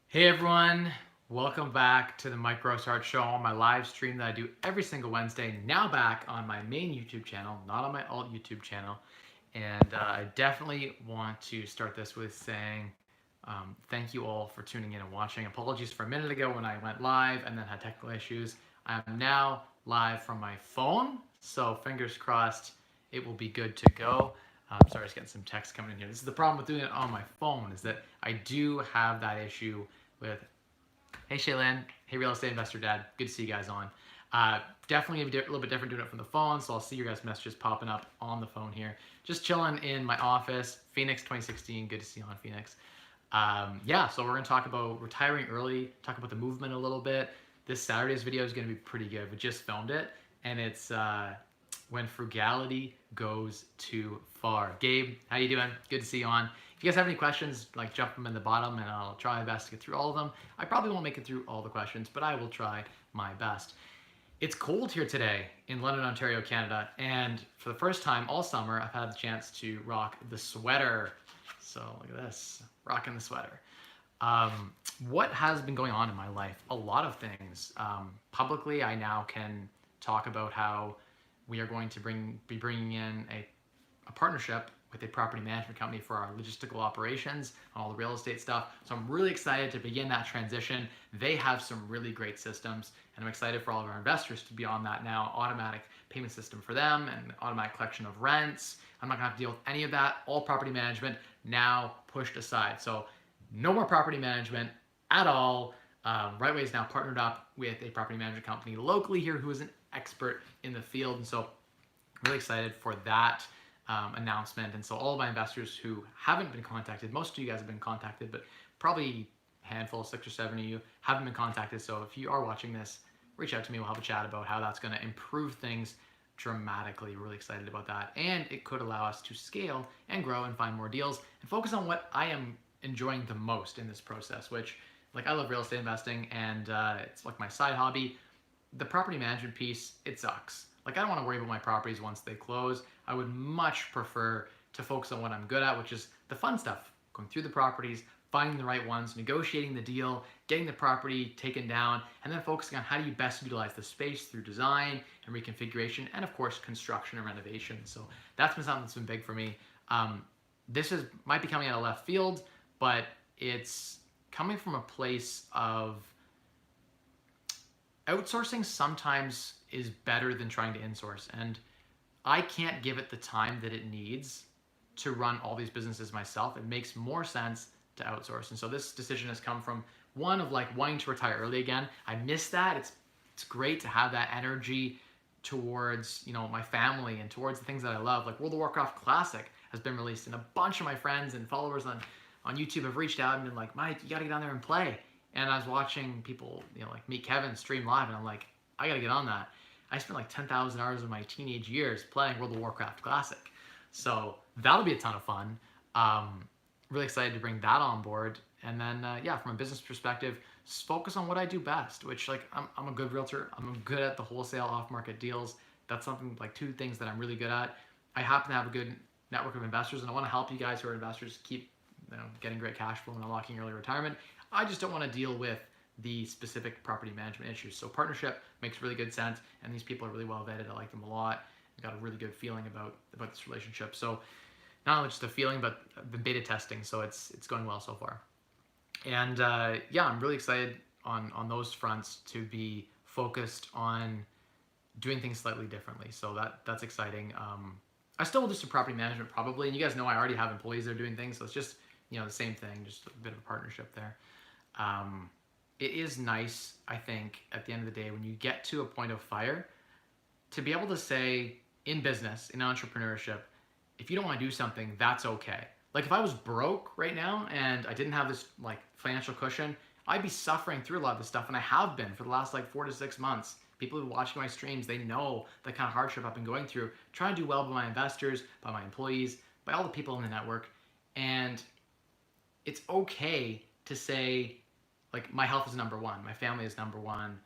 Hey everyone, welcome back to the Mike Rosehart Show on my live stream that I do every single Wednesday. Now back on my main YouTube channel, not on my alt YouTube channel. And I definitely want to start this with saying thank you all for tuning in and watching. Apologies for a minute ago when I went live and then had technical issues. I am now live from my phone, so fingers crossed it will be good to go. Sorry, just getting some text coming in here. This is the problem with doing it on my phone, is that I do have that issue with, hey Shaylin, hey Real Estate Investor Dad, good to see you guys on. Definitely a little bit different doing it from the phone, so I'll see your guys' messages popping up on the phone here. Just chilling in my office, Phoenix 2016, good to see you on Phoenix. Yeah, so we're gonna talk about retiring early, talk about the movement a little bit. This Saturday's video is gonna be pretty good. We just filmed it, and it's when frugality goes too far. Gabe, how you doing? Good to see you on. If you guys have any questions, like jump them in the bottom and I'll try my best to get through all of them. I probably won't make it through all the questions, but I will try my best. It's cold here today in London, Ontario, Canada, and for the first time all summer, I've had the chance to rock the sweater. So look at this, rocking the sweater. What has been going on in my life? A lot of things. Publicly, I now can talk about how we are going to be bringing in a partnership with a property management company for our logistical operations and all the real estate stuff. So I'm really excited to begin that transition. They have some really great systems, and I'm excited for all of our investors to be on that now. Automatic payment system for them and automatic collection of rents. I'm not gonna have to deal with any of that. All property management now pushed aside. So no more property management at all. Rightway is now partnered up with a property management company locally here who is an expert in the field. And so I'm really excited for that announcement. And so all of my investors who haven't been contacted, most of you guys have been contacted, but probably a handful, 6 or 7 of you haven't been contacted. So if you are watching this, reach out to me. We'll have a chat about how that's going to improve things dramatically. Really excited about that. And it could allow us to scale and grow and find more deals and focus on what I am enjoying the most in this process, which, like, I love real estate investing and it's like my side hobby. The property management piece, it sucks. Like, I don't want to worry about my properties once they close. I would much prefer to focus on what I'm good at, which is the fun stuff, going through the properties, finding the right ones, negotiating the deal, getting the property taken down, and then focusing on how do you best utilize the space through design and reconfiguration, and of course, construction and renovation. So that's been something that's been big for me. Might be coming out of left field, but it's coming from a place of outsourcing sometimes is better than trying to insource. And I can't give it the time that it needs to run all these businesses myself. It makes more sense to outsource. And so this decision has come from one of like wanting to retire early again. I miss that. It's great to have that energy towards, you know, my family and towards the things that I love. Like World of Warcraft Classic has been released, and a bunch of my friends and followers on YouTube have reached out and been like, Mike, you gotta get down there and play. And I was watching people, you know, like Meet Kevin stream live, and I'm like, I gotta get on that. I spent like 10,000 hours of my teenage years playing World of Warcraft Classic. So that'll be a ton of fun. Really excited to bring that on board. And then, yeah, from a business perspective, focus on what I do best, which, like, I'm a good realtor. I'm good at the wholesale off-market deals. That's something, like, 2 things that I'm really good at. I happen to have a good network of investors, and I want to help you guys who are investors keep, you know, getting great cash flow and unlocking early retirement. I just don't want to deal with the specific property management issues. So partnership makes really good sense, and these people are really well vetted. I like them a lot. I got a really good feeling about this relationship. So not only just a feeling, but the beta testing, so it's going well so far. And yeah, I'm really excited on those fronts to be focused on doing things slightly differently. So that's exciting. I still will do some property management probably, and you guys know I already have employees that are doing things, so it's just, you know, the same thing, just a bit of a partnership there. It is nice, I think, at the end of the day, when you get to a point of fire, to be able to say in business, in entrepreneurship, if you don't want to do something, that's okay. Like if I was broke right now and I didn't have this like financial cushion, I'd be suffering through a lot of this stuff, and I have been for the last like 4 to 6 months. People who are watching my streams, they know the kind of hardship I've been going through, trying to do well by my investors, by my employees, by all the people in the network. And it's okay to say, like, my health is number one, my family is number one.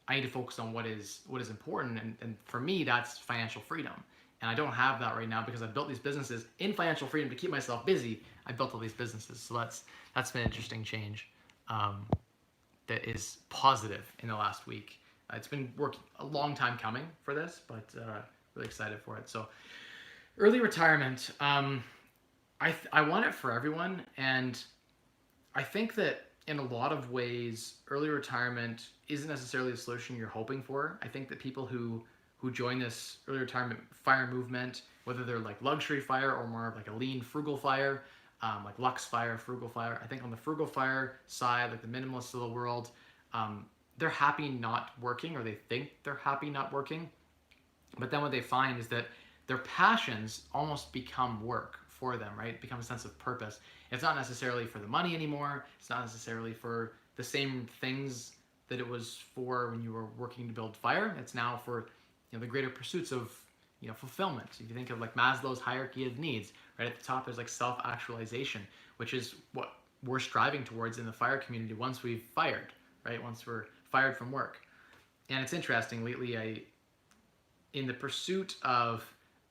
I need to focus on what is important, and for me, that's financial freedom. And I don't have that right now because I've built these businesses in financial freedom to keep myself busy. I built all these businesses, so that's been an interesting change. um, that is positive in the last week. It's been working a long time coming for this, but really excited for it. So early retirement, I want it for everyone, and I think that in a lot of ways, early retirement isn't necessarily the solution you're hoping for. I think that people who join this early retirement fire movement, whether they're like luxury fire or more of like a lean frugal fire, like Lux Fire, Frugal Fire. I think on the Frugal Fire side, like the minimalists of the world, they're happy not working, or they think they're happy not working. But then what they find is that their passions almost become work for them, right? It becomes a sense of purpose. It's not necessarily for the money anymore. It's not necessarily for the same things that it was for when you were working to build fire. It's now for the greater pursuits of fulfillment. If you think of like Maslow's hierarchy of needs, right at the top there's like self-actualization, which is what we're striving towards in the fire community once we've fired, right? Once we're fired from work. And it's interesting, lately in the pursuit of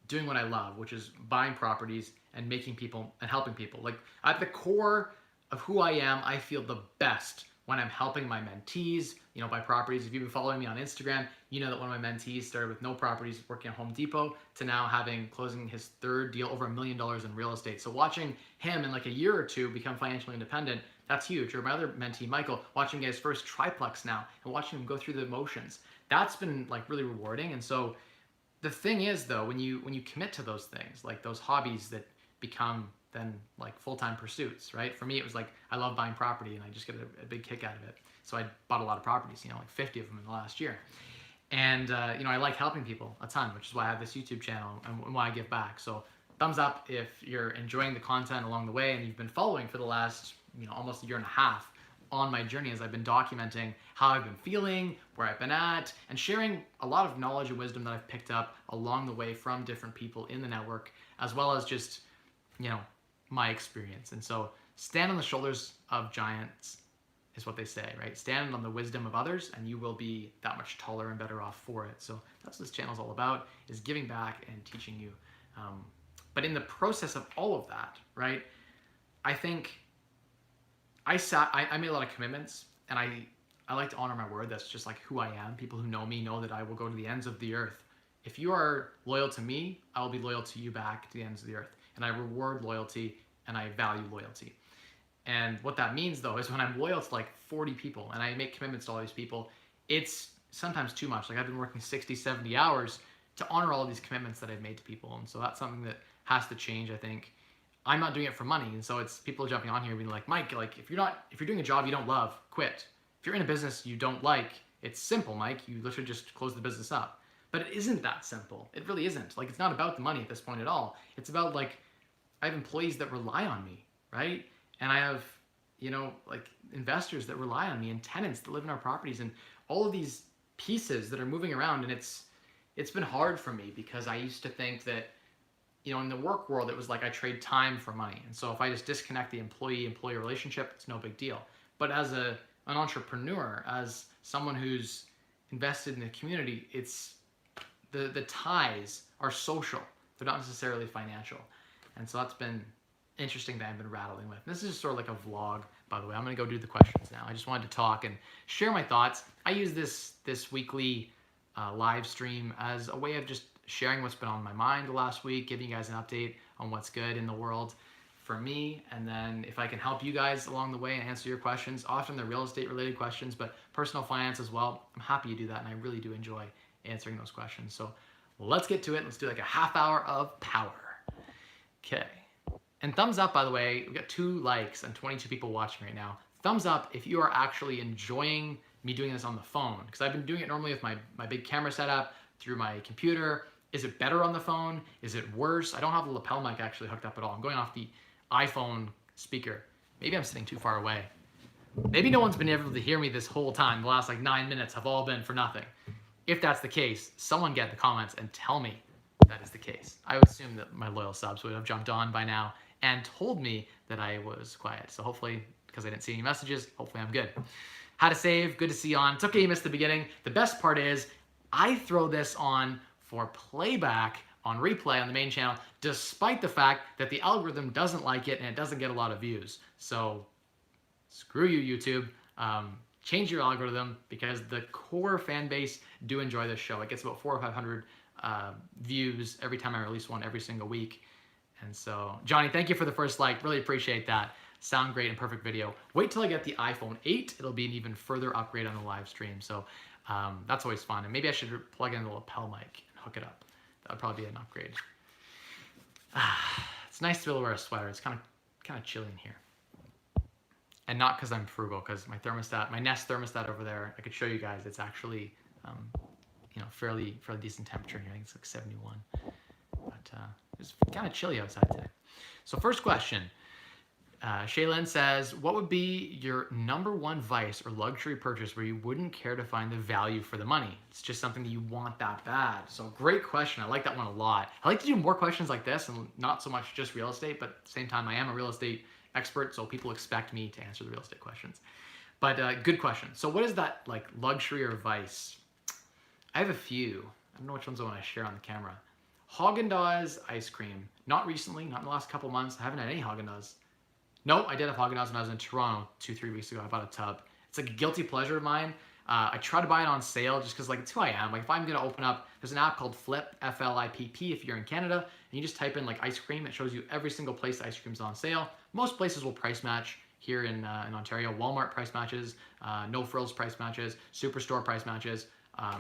doing what I love, which is buying properties and making people and helping people. Like at the core of who I am, I feel the best when I'm helping my mentees, buy properties. If you've been following me on Instagram, you know that one of my mentees started with no properties, working at Home Depot, to now closing his third deal, over $1 million in real estate. So watching him in like a year or two become financially independent, that's huge. Or my other mentee, Michael, watching him get his first triplex now and watching him go through the motions. That's been like really rewarding. And so the thing is, though, when you commit to those things, like those hobbies that become then like full-time pursuits, right? For me, it was like I love buying property and I just get a big kick out of it. So I bought a lot of properties, like 50 of them in the last year. And I like helping people a ton, which is why I have this YouTube channel and why I give back. So thumbs up if you're enjoying the content along the way and you've been following for the last almost a year and a half on my journey, as I've been documenting how I've been feeling, where I've been at, and sharing a lot of knowledge and wisdom that I've picked up along the way from different people in the network, as well as just, my experience. And so stand on the shoulders of giants is what they say, right? Stand on the wisdom of others and you will be that much taller and better off for it. So that's what this channel is all about, is giving back and teaching you. But in the process of all of that, right, I think I made a lot of commitments, and I like to honor my word. That's just like who I am. People who know me know that I will go to the ends of the earth. If you are loyal to me, I will be loyal to you back to the ends of the earth. And I reward loyalty and I value loyalty. And what that means, though, is when I'm loyal to like 40 people and I make commitments to all these people, it's sometimes too much. Like I've been working 60, 70 hours to honor all of these commitments that I've made to people. And so that's something that has to change, I think. I'm not doing it for money. And so it's people jumping on here being like, Mike, like if you're doing a job you don't love, quit. If you're in a business you don't like, it's simple, Mike. You literally just close the business up. But it isn't that simple. It really isn't. Like it's not about the money at this point at all. It's about like, I have employees that rely on me, right? And I have, like investors that rely on me, and tenants that live in our properties, and all of these pieces that are moving around. And it's been hard for me because I used to think that, in the work world, it was like I trade time for money. And so if I just disconnect the employee-employee relationship, it's no big deal. But as an entrepreneur, as someone who's invested in the community, it's the ties are social. They're not necessarily financial. And so that's been interesting that I've been rattling with. This is just sort of like a vlog, by the way. I'm going to go do the questions now. I just wanted to talk and share my thoughts. I use this weekly live stream as a way of just sharing what's been on my mind the last week, giving you guys an update on what's good in the world for me. And then if I can help you guys along the way and answer your questions, often they're real estate related questions, but personal finance as well, I'm happy to do that. And I really do enjoy answering those questions. So let's get to it. Let's do like a half hour of power. Okay. And thumbs up, by the way. We've got 2 likes and 22 people watching right now. Thumbs up if you are actually enjoying me doing this on the phone, because I've been doing it normally with my big camera setup through my computer. Is it better on the phone? Is it worse? I don't have the lapel mic actually hooked up at all. I'm going off the iPhone speaker. Maybe I'm sitting too far away. Maybe no one's been able to hear me this whole time. The last like 9 minutes have all been for nothing. If that's the case, someone get in the comments and tell me that is the case. I would assume that my loyal subs would have jumped on by now and told me that I was quiet. So hopefully, because I didn't see any messages, hopefully I'm good. How to save, good to see you on. It's okay you missed the beginning. The best part is I throw this on for playback on replay on the main channel, despite the fact that the algorithm doesn't like it and it doesn't get a lot of views. So screw you, YouTube. Change your algorithm, because the core fan base do enjoy this show. It gets about 400 or 500 views every time I release one every single week. And so, Johnny, thank you for the first like. Really appreciate that. Sound great and perfect video. Wait till I get the iPhone 8. It'll be an even further upgrade on the live stream. So that's always fun. And maybe I should plug in the lapel mic and hook it up. That would probably be an upgrade. It's nice to be able to wear a sweater. It's kind of chilly in here. And not because I'm frugal, because my thermostat, my Nest thermostat over there, I could show you guys. It's actually, fairly decent temperature here. I think it's like 71. But it's kind of chilly outside today. So first question, Shaylin says, what would be your #1 vice or luxury purchase where you wouldn't care to find the value for the money? It's just something that you want that bad. So great question. I like that one a lot. I like to do more questions like this and not so much just real estate, but at the same time, I am a real estate expert, so people expect me to answer the real estate questions. But good question. So what is that like luxury or vice? I have a few. I don't know which ones I want to share on the camera. Haagen-Dazs ice cream. Not recently, not in the last couple months. I haven't had any Haagen-Dazs. No, I did have Haagen-Dazs when I was in Toronto 2-3 weeks ago. I bought a tub. It's like a guilty pleasure of mine. I try to buy it on sale just because like it's who I am. Like if I'm gonna open up, there's an app called Flip, F-L-I-P-P, if you're in Canada, and you just type in like ice cream. It shows you every single place ice cream's on sale. Most places will price match. Here in Ontario, Walmart price matches, No Frills price matches, Superstore price matches,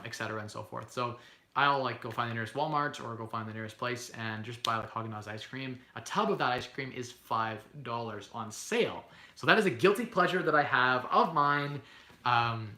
etc. and so forth. So I'll like go find the nearest Walmart or go find the nearest place and just buy like Haagen-Dazs ice cream. A tub of that ice cream is $5 on sale. So that is a guilty pleasure that I have of mine.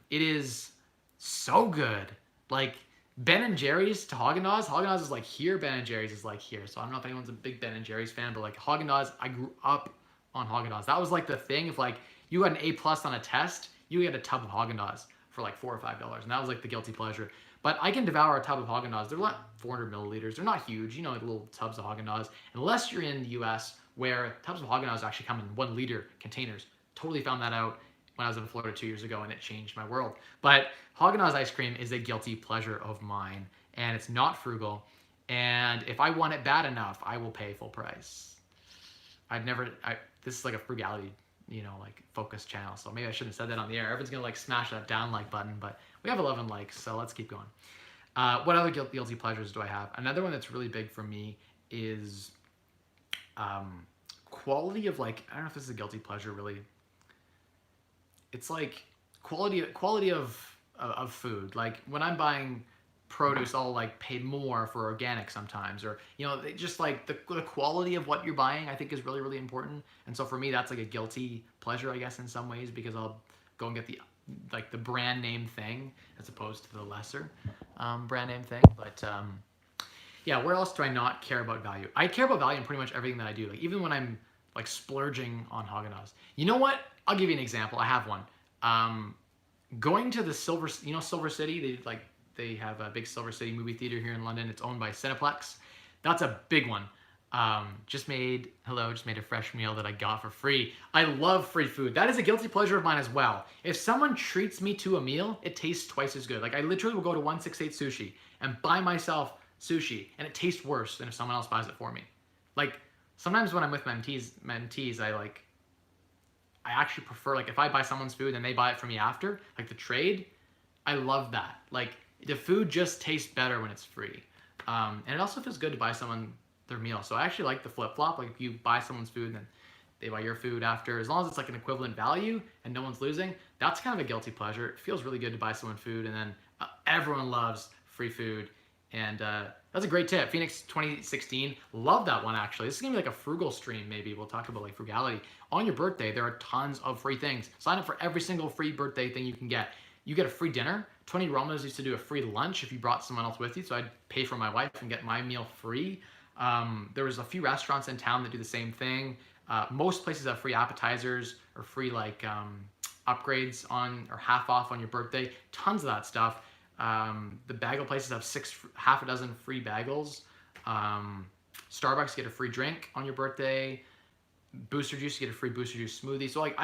It is so good. Like Ben & Jerry's to Haagen-Dazs. Haagen-Dazs is like here, Ben & Jerry's is like here. So I don't know if anyone's a big Ben & Jerry's fan, but like Haagen-Dazs, I grew up on Haagen-Dazs. That was like the thing. If like you got an A+ on a test, you get a tub of Haagen-Dazs for like $4 or $5. And that was like the guilty pleasure. But I can devour a tub of Haagen-Dazs. They're not 400 milliliters. They're not huge, like little tubs of Haagen-Dazs. Unless you're in the US where tubs of Haagen-Dazs actually come in 1 liter containers. Totally found that out when I was in Florida 2 years ago and it changed my world. But Haagen-Dazs ice cream is a guilty pleasure of mine and it's not frugal. And if I want it bad enough, I will pay full price. This is like a frugality, like focus channel. So maybe I shouldn't have said that on the air. Everyone's gonna like smash that down like button, but we have 11 likes, so let's keep going. What other guilty pleasures do I have? Another one that's really big for me is quality of like, I don't know if this is a guilty pleasure really. It's like quality of food. Like when I'm buying produce, I'll like pay more for organic sometimes, or just like the quality of what you're buying I think is really, really important. And so for me that's like a guilty pleasure, I guess, in some ways, because I'll go and get the brand name thing as opposed to the lesser brand name thing. But yeah, where else do I not care about value? I care about value in pretty much everything that I do. Like even when I'm like splurging on Haagen-Dazs. You know what? I'll give you an example. I have one. Going to the Silver City, they have a big Silver City movie theater here in London. It's owned by Cineplex. That's a big one. Just made a fresh meal that I got for free. I love free food. That is a guilty pleasure of mine as well. If someone treats me to a meal, it tastes twice as good. Like I literally will go to 168 Sushi and buy myself sushi, and it tastes worse than if someone else buys it for me. Like sometimes when I'm with mentees, I actually prefer, like if I buy someone's food and they buy it for me after, like the trade, I love that. Like the food just tastes better when it's free. And it also feels good to buy someone their meal. So I actually like the flip-flop. Like if you buy someone's food and then they buy your food after, as long as it's like an equivalent value and no one's losing, that's kind of a guilty pleasure. It feels really good to buy someone food, and then everyone loves free food. And that's a great tip. Phoenix 2016, love that one actually. This is gonna be like a frugal stream maybe. We'll talk about like frugality. On your birthday, there are tons of free things. Sign up for every single free birthday thing you can get. You get a free dinner. Tony Roma's used to do a free lunch if you brought someone else with you. So I'd pay for my wife and get my meal free. There was a few restaurants in town that do the same thing. Most places have free appetizers or free like upgrades on or half off on your birthday. Tons of that stuff. The bagel places have half a dozen free bagels. Starbucks, get a free drink on your birthday. Booster Juice, you get a free Booster Juice smoothie. So like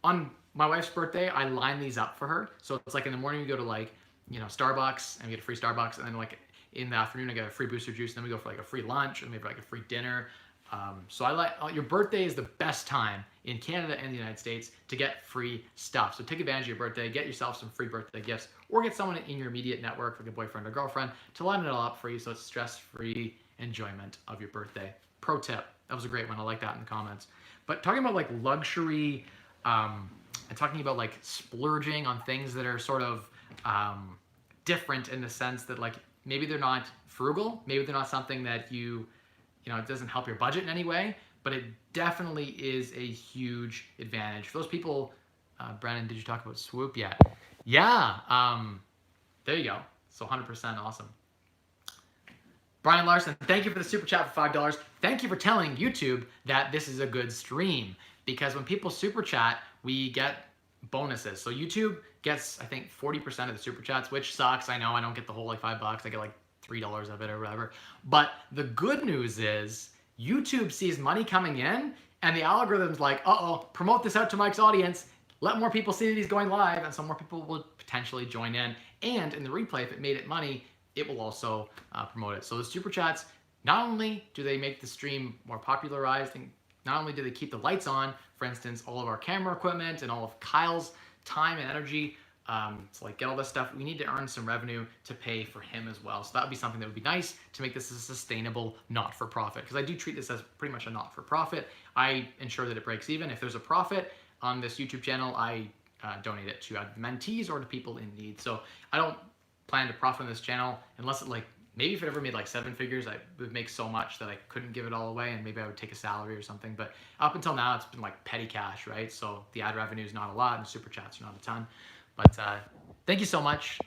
on my wife's birthday, I line these up for her. So it's like in the morning we go to like, Starbucks and we get a free Starbucks, and then like in the afternoon I get a free Booster Juice, and then we go for like a free lunch and maybe like a free dinner. So I like your birthday is the best time in Canada and the United States to get free stuff. So take advantage of your birthday, get yourself some free birthday gifts, or get someone in your immediate network, like a boyfriend or girlfriend, to line it all up for you so it's stress-free enjoyment of your birthday. Pro tip. That was a great one. I like that in the comments. But talking about like luxury and talking about like splurging on things that are sort of different in the sense that like maybe they're not frugal, maybe they're not something that it doesn't help your budget in any way, but it definitely is a huge advantage. For those people, Brennan, did you talk about Swoop yet? Yeah, there you go. So 100% awesome. Brian Larson, thank you for the super chat for $5. Thank you for telling YouTube that this is a good stream, because when people super chat, we get bonuses. So YouTube gets, I think, 40% of the super chats, which sucks. I know I don't get the whole like $5. I get like $3 of it or whatever. But the good news is YouTube sees money coming in and the algorithm's like, uh-oh, promote this out to Mike's audience. Let more people see that he's going live, and so more people will potentially join in. And in the replay, if it made it money, it will also promote it. So the super chats, not only do they make the stream more popularized, and not only do they keep the lights on, for instance, all of our camera equipment and all of Kyle's time and energy to like get all this stuff, we need to earn some revenue to pay for him as well. So that would be something that would be nice to make this a sustainable not-for-profit, because I do treat this as pretty much a not-for-profit. I ensure that it breaks even. If there's a profit on this YouTube channel, I donate it to either mentees or to people in need. So I don't plan to profit on this channel unless it like, maybe if it ever made like 7 figures, I would make so much that I couldn't give it all away, and maybe I would take a salary or something. But up until now, it's been like petty cash, right? So the ad revenue is not a lot and the super chats are not a ton. But thank you so much.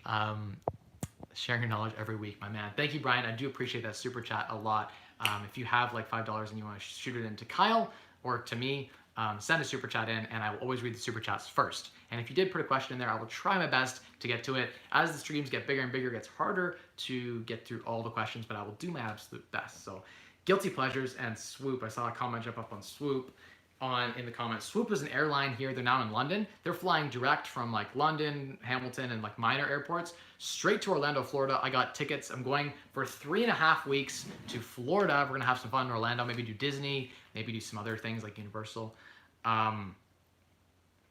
Sharing your knowledge every week, my man. Thank you, Brian. I do appreciate that super chat a lot. If you have like $5 and you want to shoot it into Kyle or to me, send a super chat in, and I will always read the super chats first. And if you did put a question in there, I will try my best to get to it. As the streams get bigger and bigger, it gets harder to get through all the questions, but I will do my absolute best. So guilty pleasures and Swoop. I saw a comment jump up on Swoop in the comments. Swoop is an airline here. They're now in London. They're flying direct from like London, Hamilton, and like minor airports straight to Orlando, Florida. I got tickets. I'm going for 3.5 weeks to Florida. We're gonna have some fun in Orlando. Maybe do Disney. Maybe do some other things like Universal.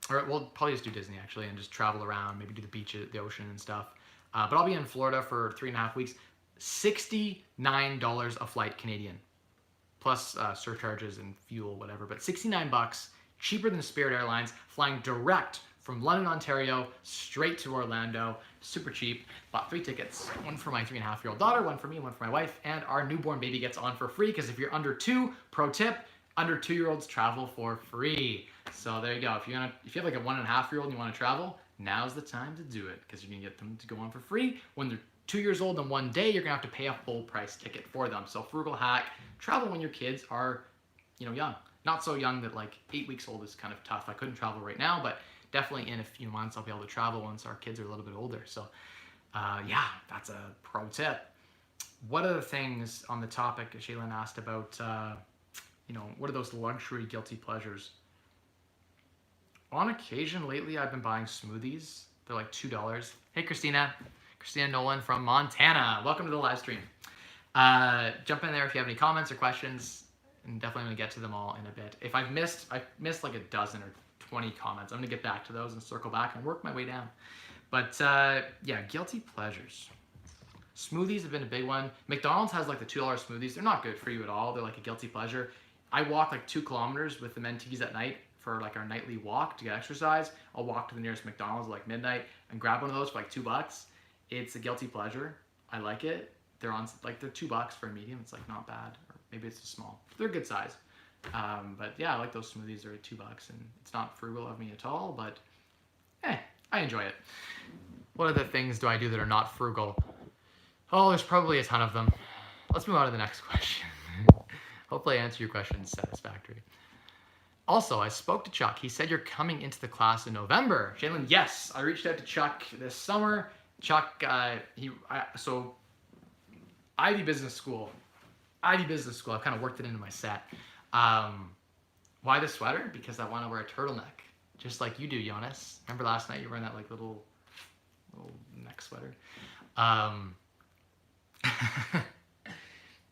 Or we'll probably just do Disney actually, and just travel around. Maybe do the beach, the ocean, and stuff. But I'll be in Florida for 3.5 weeks. $69 a flight Canadian, plus surcharges and fuel, whatever. But $69, cheaper than Spirit Airlines, flying direct from London, Ontario, straight to Orlando. Super cheap. Bought 3 tickets, one for my 3.5-year-old daughter, one for me, one for my wife, and our newborn baby gets on for free, because if you're under 2, pro tip, under 2-year-olds travel for free. So there you go. If you have like a 1.5-year-old and you want to travel, now's the time to do it, because you're gonna get them to go on for free. When they're 2 years old and one day, you're gonna have to pay a full price ticket for them. So frugal hack, travel when your kids are, young. Not so young that like 8 weeks old is kind of tough. I couldn't travel right now, but definitely in a few months I'll be able to travel once our kids are a little bit older. So yeah, that's a pro tip. What other things on the topic Shaylin asked about, what are those luxury guilty pleasures? On occasion lately, I've been buying smoothies. They're like $2. Hey, Christina Nolan from Montana. Welcome to the live stream. Jump in there if you have any comments or questions, and definitely going to get to them all in a bit. If I've missed like a dozen or 20 comments, I'm going to get back to those and circle back and work my way down. But yeah, guilty pleasures. Smoothies have been a big one. McDonald's has like the $2 smoothies. They're not good for you at all. They're like a guilty pleasure. I walk like 2 kilometers with the mentees at night for like our nightly walk to get exercise. I'll walk to the nearest McDonald's at like midnight and grab one of those for like $2. It's a guilty pleasure. I like it. They're $2 for a medium. It's like not bad, or maybe it's a small. They're good size. But yeah, I like those smoothies. They're $2, and it's not frugal of me at all, but I enjoy it. What other things do I do that are not frugal? Oh, there's probably a ton of them. Let's move on to the next question. Hopefully I answer your question satisfactory. Also, I spoke to Chuck. He said you're coming into the class in November. Shaylin, yes, I reached out to Chuck this summer. Chuck, so Ivy Business School. I've kind of worked it into my set. Why the sweater? Because I want to wear a turtleneck, just like you do, Jonas. Remember last night you were wearing that like little neck sweater.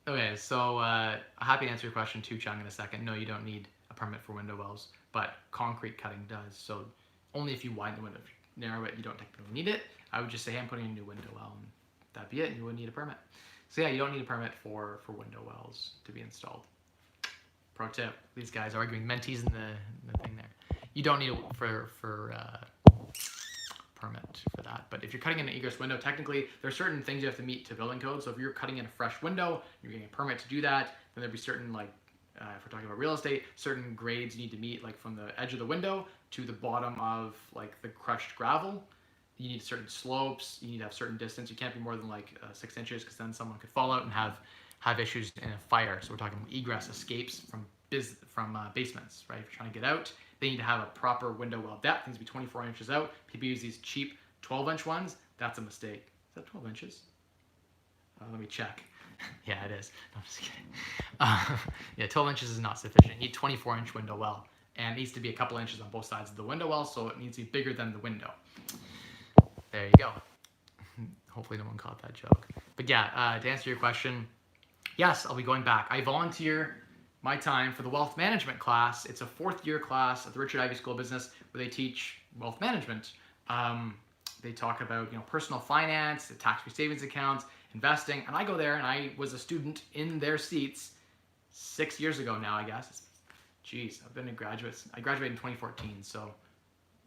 Okay, so happy to answer your question too, Chung, in a second. No, you don't need a permit for window wells, but concrete cutting does. So only if you widen the window. If you narrow it, you don't technically need it. I would just say, hey, I'm putting in a new window well, and that'd be it, and you wouldn't need a permit. So yeah, you don't need a permit for window wells to be installed. Pro tip: these guys arguing mentees in the thing there. You don't need it for permit for that. But if you're cutting in an egress window, technically there are certain things you have to meet to building code. So if you're cutting in a fresh window, you're getting a permit to do that. Then there'd be certain if we're talking about real estate, certain grades you need to meet, like from the edge of the window to the bottom of like the crushed gravel. You need certain slopes. You need to have certain distance. You can't be more than like 6 inches, because then someone could fall out and have issues in a fire. So we're talking egress escapes from basements, right? If you're trying to get out, they need to have a proper window well depth. It needs to be 24 inches out. People use these cheap 12-inch ones. That's a mistake. Is that 12 inches? Let me check. Yeah, it is. No, I'm just kidding. Yeah, 12 inches is not sufficient. You need 24-inch window well. And it needs to be a couple inches on both sides of the window well, so it needs to be bigger than the window. There you go. Hopefully no one caught that joke. But yeah, to answer your question, yes, I'll be going back. I volunteer my time for the wealth management class. It's a 4th-year class at the Richard Ivey School of Business where they teach wealth management. They talk about personal finance, the tax-free savings accounts, investing, and I go there and I was a student in their seats 6 years ago now, I guess. Jeez, I've been a graduate. I graduated in 2014, so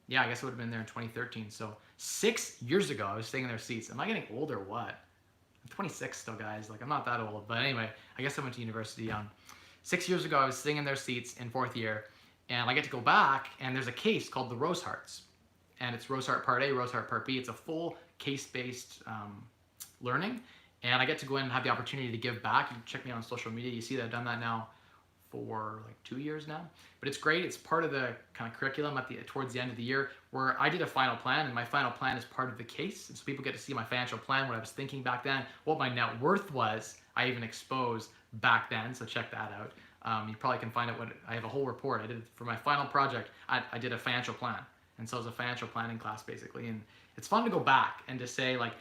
yeah, I guess I would have been there in 2013. So 6 years ago, I was staying in their seats. Am I getting old or what? I'm 26 still, guys. Like, I'm not that old. But anyway, I guess I went to university young. 6 years ago, I was sitting in their seats in 4th year, and I get to go back, and there's a case called the Roseharts. And it's Rosehart Part A, Rosehart Part B. It's a full case-based learning. And I get to go in and have the opportunity to give back. You can check me out on social media. You see that I've done that now for like 2 years now. But it's great. It's part of the kind of curriculum towards the end of the year, where I did a final plan, and my final plan is part of the case. And so people get to see my financial plan, what I was thinking back then, what my net worth was. I even exposed back then, so check that out. You probably can find out I have a whole report. I did for my final project. I did a financial plan. And so it was a financial planning class basically. And it's fun to go back and to say, like,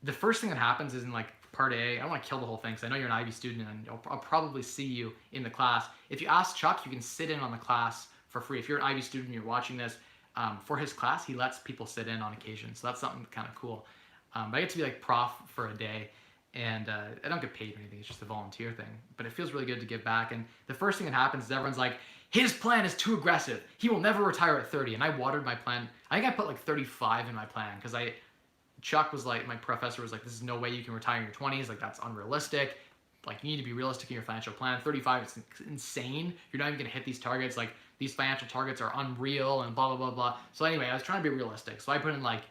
the first thing that happens is in like Part A, I don't want to kill the whole thing because I know you're an Ivy student and I'll probably see you in the class. If you ask Chuck, you can sit in on the class for free. If you're an Ivy student and you're watching this, for his class, he lets people sit in on occasion. So that's something kind of cool. But I get to be like prof for a day, and I don't get paid or anything. It's just a volunteer thing. But it feels really good to give back. And the first thing that happens is everyone's like, his plan is too aggressive. He will never retire at 30. And I watered my plan. I think I put like 35 in my plan because Chuck was like, my professor was like, this is no way you can retire in your 20s. Like, that's unrealistic. Like, you need to be realistic in your financial plan. 35 is insane. You're not even going to hit these targets. Like, these financial targets are unreal and blah, blah, blah, blah. So anyway, I was trying to be realistic. So I put in like,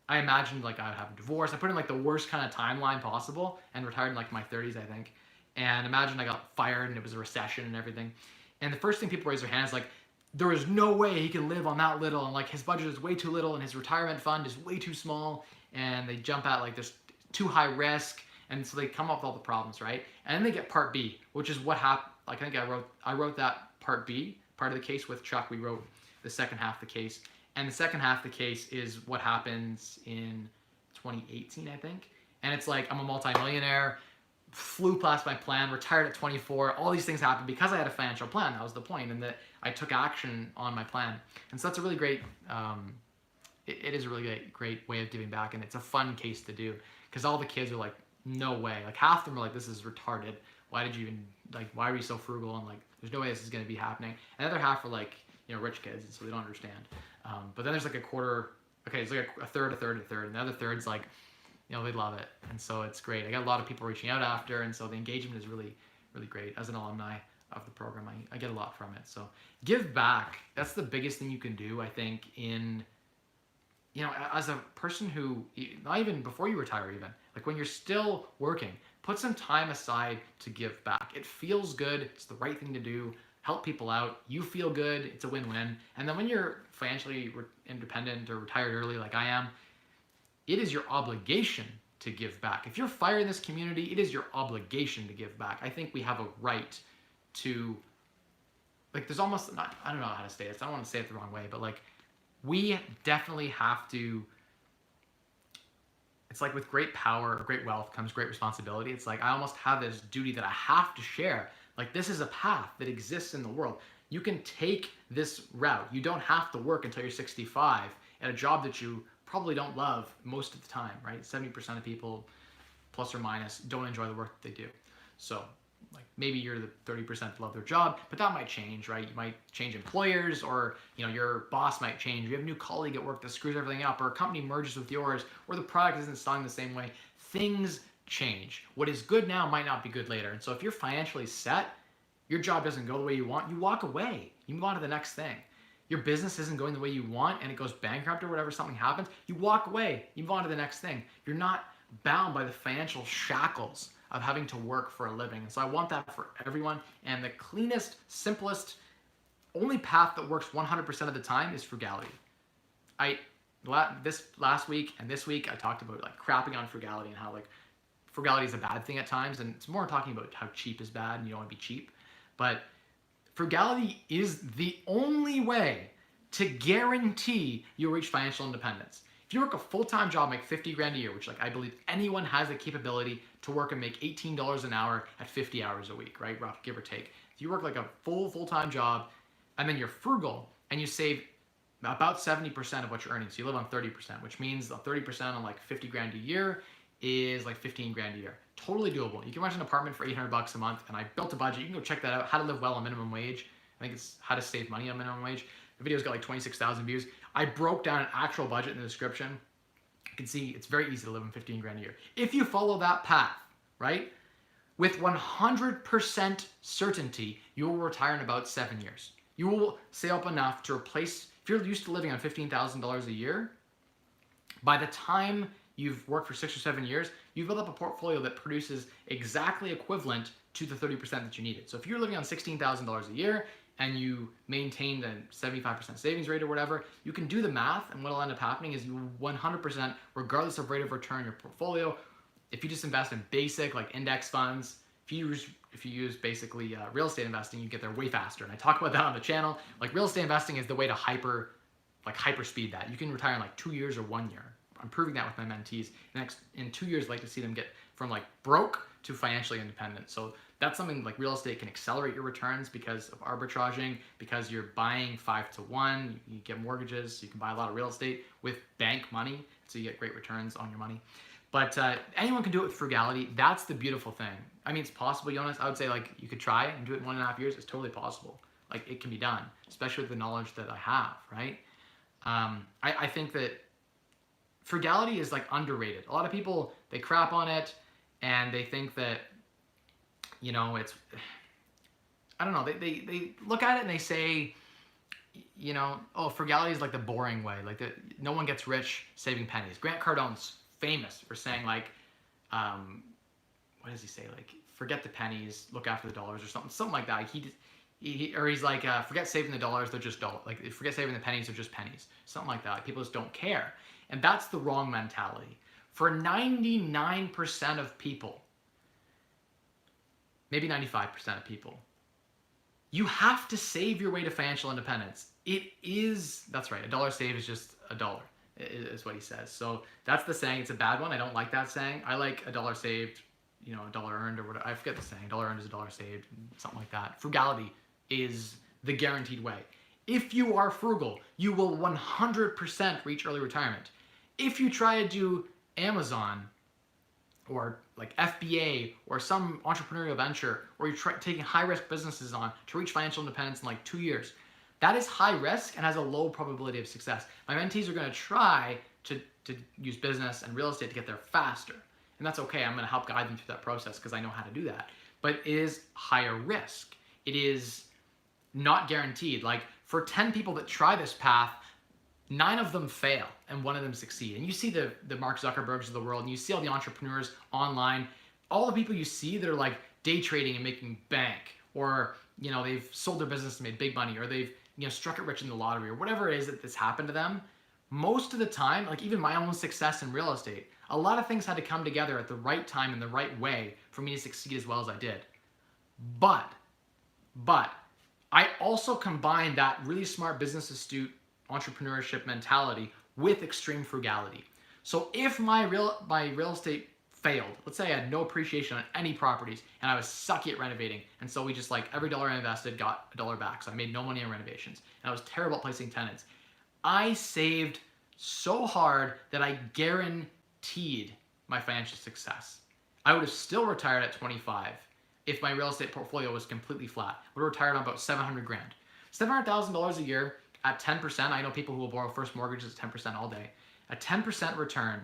I imagined like I would have a divorce. I put in like the worst kind of timeline possible and retired in like my 30s, I think. And imagine I got fired and it was a recession and everything. And the first thing people raise their hands like, there is no way he can live on that little, and like his budget is way too little and his retirement fund is way too small, and they jump at like there's too high risk, and so they come up with all the problems, right? And then they get Part B, which is what happened. Like, I think I wrote that Part B, part of the case with Chuck. We wrote the second half of the case, and the second half of the case is what happens in 2018, I think. And it's like, I'm a multimillionaire, flew past my plan, retired at 24. All these things happened because I had a financial plan. That was the point, and that I took action on my plan. And so that's a really great, it is a really great way of giving back, and it's a fun case to do because all the kids are like, no way. Like, half of them are like, this is retarded. Why did you even, like, why are you so frugal? And like, there's no way this is going to be happening. And the other half are like, rich kids, and so they don't understand. But then there's like a quarter, okay, it's like a third, and the other third's like, they love it. And so it's great. I got a lot of people reaching out after, and so the engagement is really, really great. As an alumni of the program, I get a lot from it. So give back. That's the biggest thing you can do, I think, in, as a person who, not even before you retire even, like when you're still working, put some time aside to give back. It feels good. It's the right thing to do. Help people out. You feel good. It's a win-win. And then when you're financially independent or retired early like I am, it is your obligation to give back. If you're fired in this community, it is your obligation to give back. I think we have a right to, like, there's almost, not, I don't know how to say this. I don't want to say it the wrong way, but like, we definitely have to it's like with great power or great wealth comes great responsibility. It's like I almost have this duty that I have to share. Like this is a path that exists in the world. You can take this route. You don't have to work until you're 65 at a job that you probably don't love most of the time, right? 70% of people, plus or minus, don't enjoy the work that they do. So like maybe you're the 30% that love their job, but that might change, right? You might change employers, or your boss might change. You have a new colleague at work that screws everything up, or a company merges with yours, or the product isn't selling the same way. Things change. What is good now might not be good later. And so if you're financially set, your job doesn't go the way you want, you walk away. You move on to the next thing. Your business isn't going the way you want and it goes bankrupt or whatever, something happens, you walk away, you move on to the next thing. You're not bound by the financial shackles of having to work for a living. And so I want that for everyone. And the cleanest, simplest, only path that works 100% of the time is frugality. This last week and this week, I talked about like crapping on frugality and how like frugality is a bad thing at times. And it's more talking about how cheap is bad and you don't want to be cheap. But frugality is the only way to guarantee you'll reach financial independence. If you work a full-time job, make 50 grand a year, which like I believe anyone has the capability to work and make $18 an hour at 50 hours a week, right? Rough, give or take. If you work like a full-time job and then you're frugal and you save about 70% of what you're earning, so you live on 30%, which means the 30% on like 50 grand a year is like 15 grand a year. Totally doable. You can rent an apartment for $800 a month, and I built a budget. You can go check that out. How to live well on minimum wage. I think it's how to save money on minimum wage. The video's got like 26,000 views. I broke down an actual budget in the description. You can see it's very easy to live on 15 grand a year. If you follow that path, right, with 100% certainty, you will retire in about 7 years. You will save up enough to replace, if you're used to living on $15,000 a year, by the time you've worked for 6 or 7 years, you've built up a portfolio that produces exactly equivalent to the 30% that you needed. So if you're living on $16,000 a year and you maintained a 75% savings rate or whatever, you can do the math, and what'll end up happening is you 100%, regardless of rate of return, your portfolio, if you just invest in basic like index funds, if you use basically real estate investing, you get there way faster. And I talk about that on the channel. Like real estate investing is the way to hyper speed that. You can retire in like 2 years or 1 year. I'm proving that with my mentees. In 2 years, I'd like to see them get from like broke to financially independent. So that's something like real estate can accelerate your returns because of arbitraging, because you're buying 5 to 1. You get mortgages, so you can buy a lot of real estate with bank money, so you get great returns on your money. But anyone can do it with frugality. That's the beautiful thing. I mean, it's possible, Jonas. I would say like you could try it and do it in 1.5 years. It's totally possible. Like it can be done, especially with the knowledge that I have, right? I think that frugality is like underrated. A lot of people, they crap on it and they think that, it's, I don't know, they look at it and they say, oh, frugality is like the boring way. Like no one gets rich saving pennies. Grant Cardone's famous for saying like, what does he say? Like, forget the pennies, look after the dollars or something like that. He's like, forget saving the dollars, they're just dollars. Like, forget saving the pennies, they're just pennies. Something like that. Like, people just don't care. And that's the wrong mentality. For 99% of people, maybe 95% of people, you have to save your way to financial independence. That's right, $1 saved is just $1, is what he says. So that's the saying. It's a bad one. I don't like that saying. I like $1 saved, $1 earned or whatever. I forget the saying. $1 earned is $1 saved, something like that. Frugality is the guaranteed way. If you are frugal, you will 100% reach early retirement. If you try to do Amazon or like FBA or some entrepreneurial venture, or you're taking high-risk businesses on to reach financial independence in like 2 years, that is high risk and has a low probability of success. My mentees are going to try to use business and real estate to get there faster. And that's okay. I'm going to help guide them through that process because I know how to do that. But it is higher risk. It is not guaranteed. Like for 10 people that try this path, 9 of them fail and 1 of them succeed. And you see the Mark Zuckerbergs of the world, and you see all the entrepreneurs online, all the people you see that are like day trading and making bank, or they've sold their business and made big money, or they've struck it rich in the lottery, or whatever it is that's happened to them. Most of the time, like even my own success in real estate, a lot of things had to come together at the right time in the right way for me to succeed as well as I did. But I also combined that really smart business astute entrepreneurship mentality with extreme frugality. So if my real estate failed, let's say I had no appreciation on any properties and I was sucky at renovating, and so we just like every dollar I invested got a dollar back, so I made no money on renovations, and I was terrible at placing tenants. I saved so hard that I guaranteed my financial success. I would have still retired at 25 if my real estate portfolio was completely flat. I would have retired on about 700 grand. $700,000 a year at 10%. I know people who will borrow first mortgages at 10% all day. A 10% return,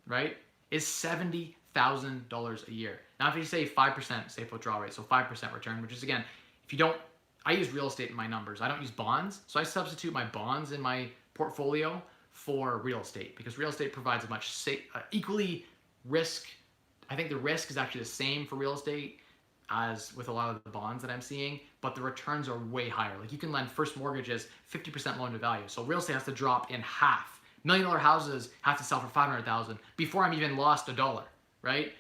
right, is $70,000 a year. Now, if you say 5% safe withdrawal rate, so 5% return, which is again, if you don't, I use real estate in my numbers. I don't use bonds, so I substitute my bonds in my portfolio for real estate because real estate provides a much equally risk. I think the risk is actually the same for real estate as with a lot of the bonds that I'm seeing, but the returns are way higher. Like you can lend first mortgages 50% loan to value. So real estate has to drop in half. $1 million houses have to sell for 500,000 before I'm even lost a dollar, right?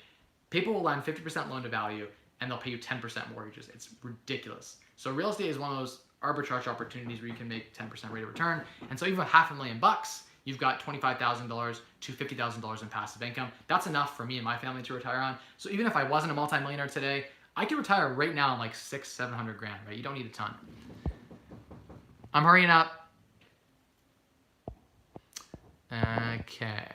People will lend 50% loan to value and they'll pay you 10% mortgages. It's ridiculous. So real estate is one of those arbitrage opportunities where you can make 10% rate of return. And so even with $500,000, you've got $25,000 to $50,000 in passive income. That's enough for me and my family to retire on. So even if I wasn't a multimillionaire today, I could retire right now on like 600-700 grand, right? You don't need a ton. I'm hurrying up. Okay.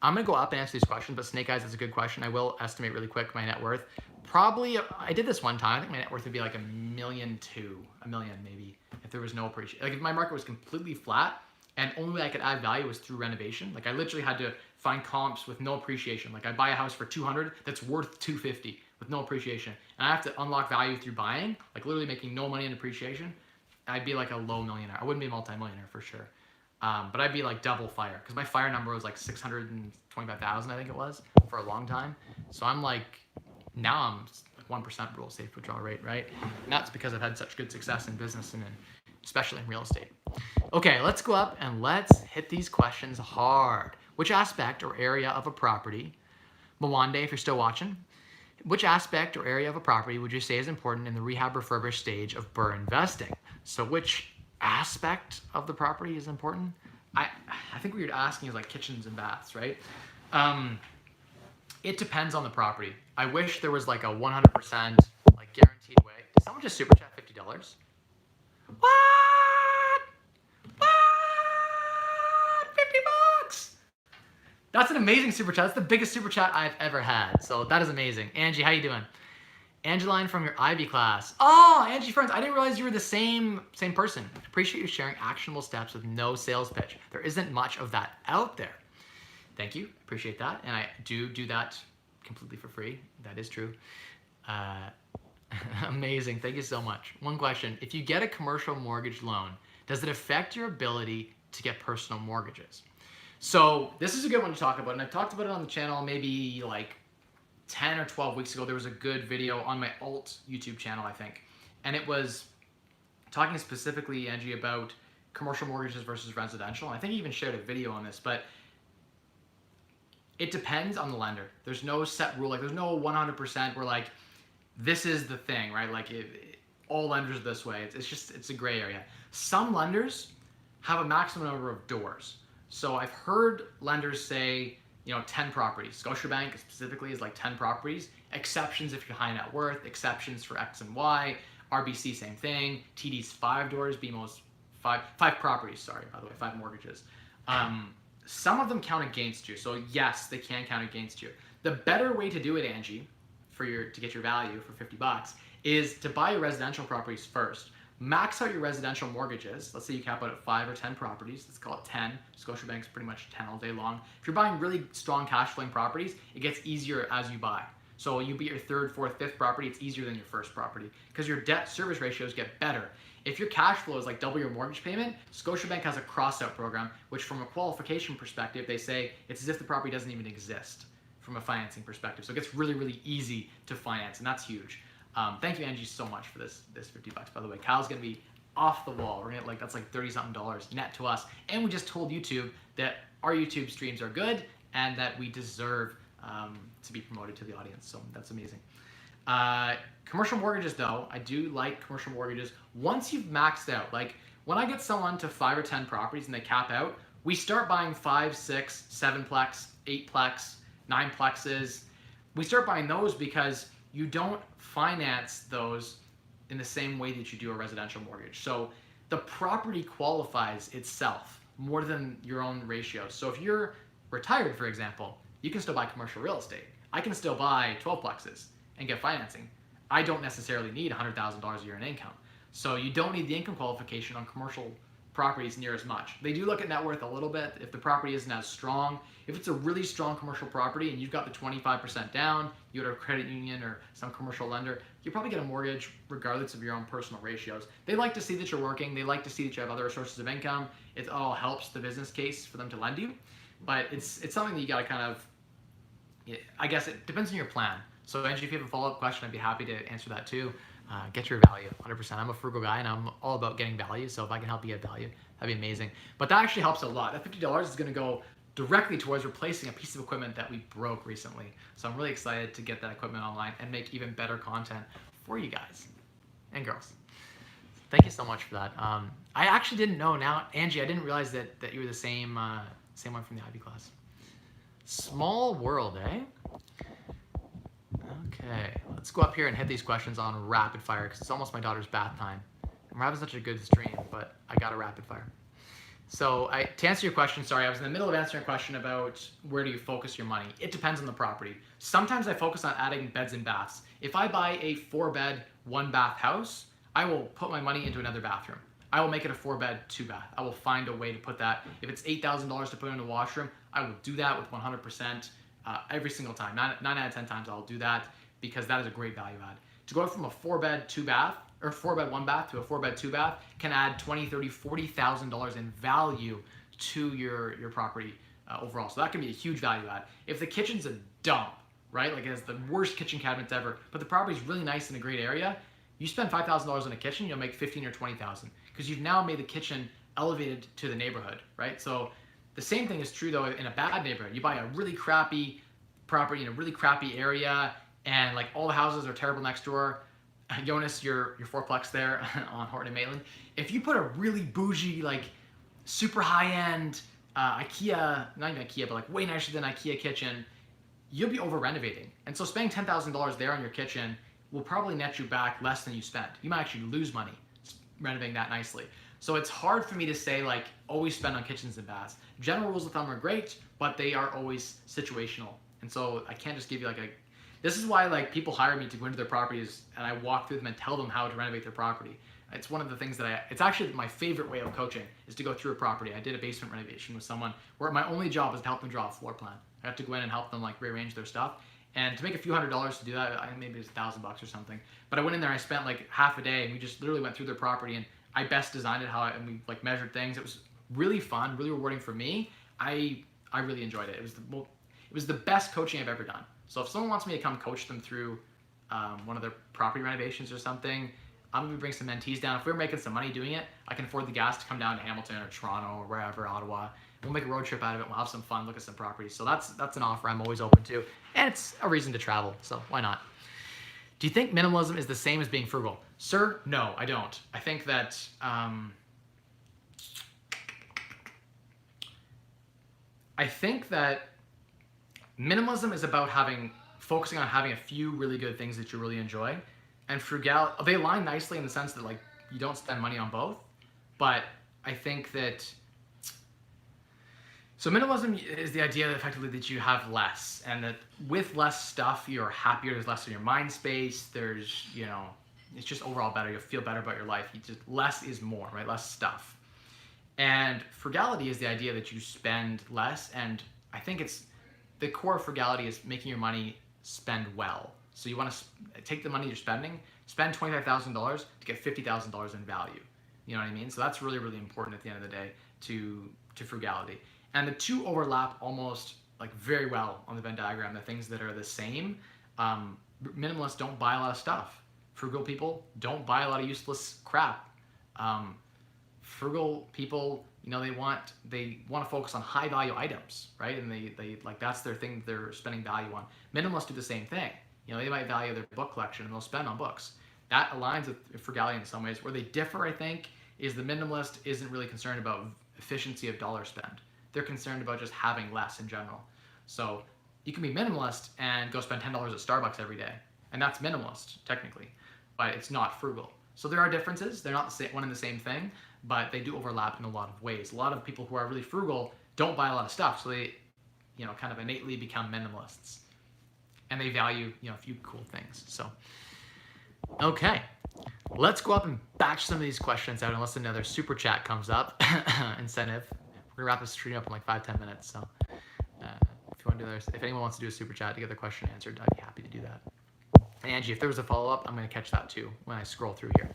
I'm gonna go up and answer these questions, but Snake Eyes is a good question. I will estimate really quick my net worth. Probably, I did this one time. I think my net worth would be like $1.2 million, $1 million maybe, if there was no appreciation. Like if my market was completely flat and only way I could add value was through renovation. Like I literally had to find comps with no appreciation. Like I buy a house for 200 that's worth 250 with no appreciation. And I have to unlock value through buying, like literally making no money in appreciation. I'd be like a low millionaire. I wouldn't be a multimillionaire for sure. But I'd be like double fire because my fire number was like 625,000, I think it was, for a long time. So I'm like, now I'm like 1% real safe withdrawal rate, right? And that's because I've had such good success in business and especially in real estate. Okay, let's go up and let's hit these questions hard. Which aspect or area of a property, Mwande, if you're still watching, which aspect or area of a property would you say is important in the rehab refurbish stage of BRRRR investing? So which aspect of the property is important? I think what you're asking is like kitchens and baths, right? It depends on the property. I wish there was like a 100% like guaranteed way. Did someone just super chat $50? What? 50 bucks? That's an amazing super chat. That's the biggest super chat I've ever had. So that is amazing. Angie, how you doing? Angeline from your Ivy class. Oh, Angie friends, I didn't realize you were the same person. Appreciate you sharing actionable steps with no sales pitch. There isn't much of that out there. Thank you, appreciate that. And I do that completely for free. That is true. Amazing, thank you so much. One question, if you get a commercial mortgage loan, does it affect your ability to get personal mortgages? So this is a good one to talk about, and I've talked about it on the channel maybe like 10 or 12 weeks ago. There was a good video on my alt YouTube channel, I think. And it was talking specifically, Angie, about commercial mortgages versus residential. I think I even shared a video on this, but it depends on the lender. There's no set rule. Like there's no 100% where like, this is the thing, right? Like all lenders are this way. It's a gray area. Some lenders have a maximum number of doors. So I've heard lenders say, 10 properties. Scotiabank specifically is like 10 properties. Exceptions if you're high net worth, exceptions for X and Y. RBC, same thing. TD's 5 doors, BMO's 5 properties, sorry, by the way, 5 mortgages. Some of them count against you. So yes, they can count against you. The better way to do it, Angie, to get your value for 50 bucks is to buy your residential properties first. Max out your residential mortgages. Let's say you cap out at 5 or 10 properties. Let's call it 10. Scotiabank's pretty much 10 all day long. If you're buying really strong cash flowing properties, it gets easier as you buy. So you be your 3rd, 4th, 5th property, it's easier than your first property because your debt service ratios get better. If your cash flow is like double your mortgage payment, Scotiabank has a cross-out program, which from a qualification perspective, they say it's as if the property doesn't even exist from a financing perspective. So it gets really, really easy to finance, and that's huge. Thank you, Angie, so much for this 50 bucks. By the way, Kyle's gonna be off the wall. We're gonna that's like $30-something net to us. And we just told YouTube that our YouTube streams are good and that we deserve to be promoted to the audience. So that's amazing. Commercial mortgages though, I do like commercial mortgages. Once you've maxed out, like When I get someone to 5 or 10 properties and they cap out, we start buying 5, 6, 7-plex, 8-plex, 9-plexes. We start buying those because you don't finance those in the same way that you do a residential mortgage. So the property qualifies itself more than your own ratios. So if you're retired, for example, you can still buy commercial real estate. I can still buy 12 plexes and get financing. I don't necessarily need $100,000 a year in income. So you don't need the income qualification on commercial properties near as much. They do look at net worth a little bit if the property isn't as strong. If it's a really strong commercial property and you've got the 25% down, you go to a credit union or some commercial lender, you probably get a mortgage regardless of your own personal ratios. They like to see that you're working. They like to see that you have other sources of income. It all helps the business case for them to lend you. But it's something that you got to kind of, I guess it depends on your plan. So Angie, if you have a follow-up question, I'd be happy to answer that too. Get your value, 100%. I'm a frugal guy and I'm all about getting value. So if I can help you get value, that'd be amazing. But that actually helps a lot. That $50 is going to go directly towards replacing a piece of equipment that we broke recently. So I'm really excited to get that equipment online and make even better content for you guys and girls. Thank you so much for that. I actually didn't know now, Angie, I didn't realize that you were the same one from the IB class. Small world, eh? Okay, let's go up here and hit these questions on rapid fire because it's almost my daughter's bath time. And we're having such a good stream, but I got a rapid fire. So to answer your question, sorry, I was in the middle of answering a question about where do you focus your money. It depends on the property. Sometimes I focus on adding beds and baths. If I buy a 4-bed, 1-bath house, I will put my money into another bathroom. I will make it a 4-bed, 2-bath. I will find a way to put that. If it's $8,000 to put in a washroom, I will do that with 100% every single time. 9 out of 10 times I'll do that because that is a great value add. To go from a 4-bed, 2-bath, or 4-bed, 1-bath to a 4-bed, 2-bath can add $20,000, $30,000, $40,000 in value to your property overall. So that can be a huge value add. If the kitchen's a dump, right, like it has the worst kitchen cabinets ever, but the property's really nice in a great area, you spend $5,000 on a kitchen, you'll make $15,000 or $20,000 because you've now made the kitchen elevated to the neighborhood, right? So the same thing is true though in a bad neighborhood. You buy a really crappy property in a really crappy area and like all the houses are terrible next door. Jonas, your 4-plex there on Horton and Maitland. If you put a really bougie, like super high-end IKEA, not even IKEA, but like way nicer than IKEA kitchen, you'll be over renovating. And so spending $10,000 there on your kitchen will probably net you back less than you spent. You might actually lose money renovating that nicely. So it's hard for me to say like always spend on kitchens and baths. General rules of thumb are great, but they are always situational. And so I can't just give you like this is why like people hire me to go into their properties and I walk through them and tell them how to renovate their property. It's one of the things that it's actually my favorite way of coaching is to go through a property. I did a basement renovation with someone where my only job was to help them draw a floor plan. I had to go in and help them like rearrange their stuff. And to make a few $100s to do that, maybe it was $1,000 or something. But I went in there, I spent like half a day and we just literally went through their property and I best designed it and we like measured things. It was really fun, really rewarding for me. I really enjoyed it. It was the best coaching I've ever done. So if someone wants me to come coach them through one of their property renovations or something, I'm gonna bring some mentees down. If we're making some money doing it, I can afford the gas to come down to Hamilton or Toronto or wherever, Ottawa. We'll make a road trip out of it. We'll have some fun, look at some properties. So that's an offer I'm always open to. And it's a reason to travel, so why not? Do you think minimalism is the same as being frugal? Sir, no, I don't. I think that minimalism is about focusing on having a few really good things that you really enjoy. And frugality, they align nicely in the sense that like you don't spend money on both. But I think that, so minimalism is the idea that effectively that you have less and that with less stuff, you're happier, there's less in your mind space, there's, it's just overall better, you'll feel better about your life. Less is more, right? Less stuff. And frugality is the idea that you spend less, and I think the core of frugality is making your money spend well. So you want to take the money you're spending, spend $25,000 to get $50,000 in value. You know what I mean? So that's really, really important at the end of the day to frugality. And the two overlap almost like very well on the Venn diagram, the things that are the same. Minimalists don't buy a lot of stuff. Frugal people don't buy a lot of useless crap. Frugal people, they want to focus on high value items, right? And they like that's their thing they're spending value on. Minimalists do the same thing. They might value their book collection and they'll spend on books. That aligns with frugality in some ways. Where they differ, I think, is the minimalist isn't really concerned about efficiency of dollar spend. They're concerned about just having less in general. So you can be minimalist and go spend $10 at Starbucks every day, and that's minimalist technically, but it's not frugal. So there are differences. They're not the same, one and the same thing, but they do overlap in a lot of ways. A lot of people who are really frugal don't buy a lot of stuff, so they, kind of innately become minimalists, and they value, a few cool things. So, okay, let's go up and batch some of these questions out unless another super chat comes up. Incentive. We're gonna wrap this stream up in like 5-10 minutes. So, if you want to do this, if anyone wants to do a super chat to get their question answered, I'd be happy to do that. And Angie, if there was a follow-up, I'm gonna catch that too when I scroll through here.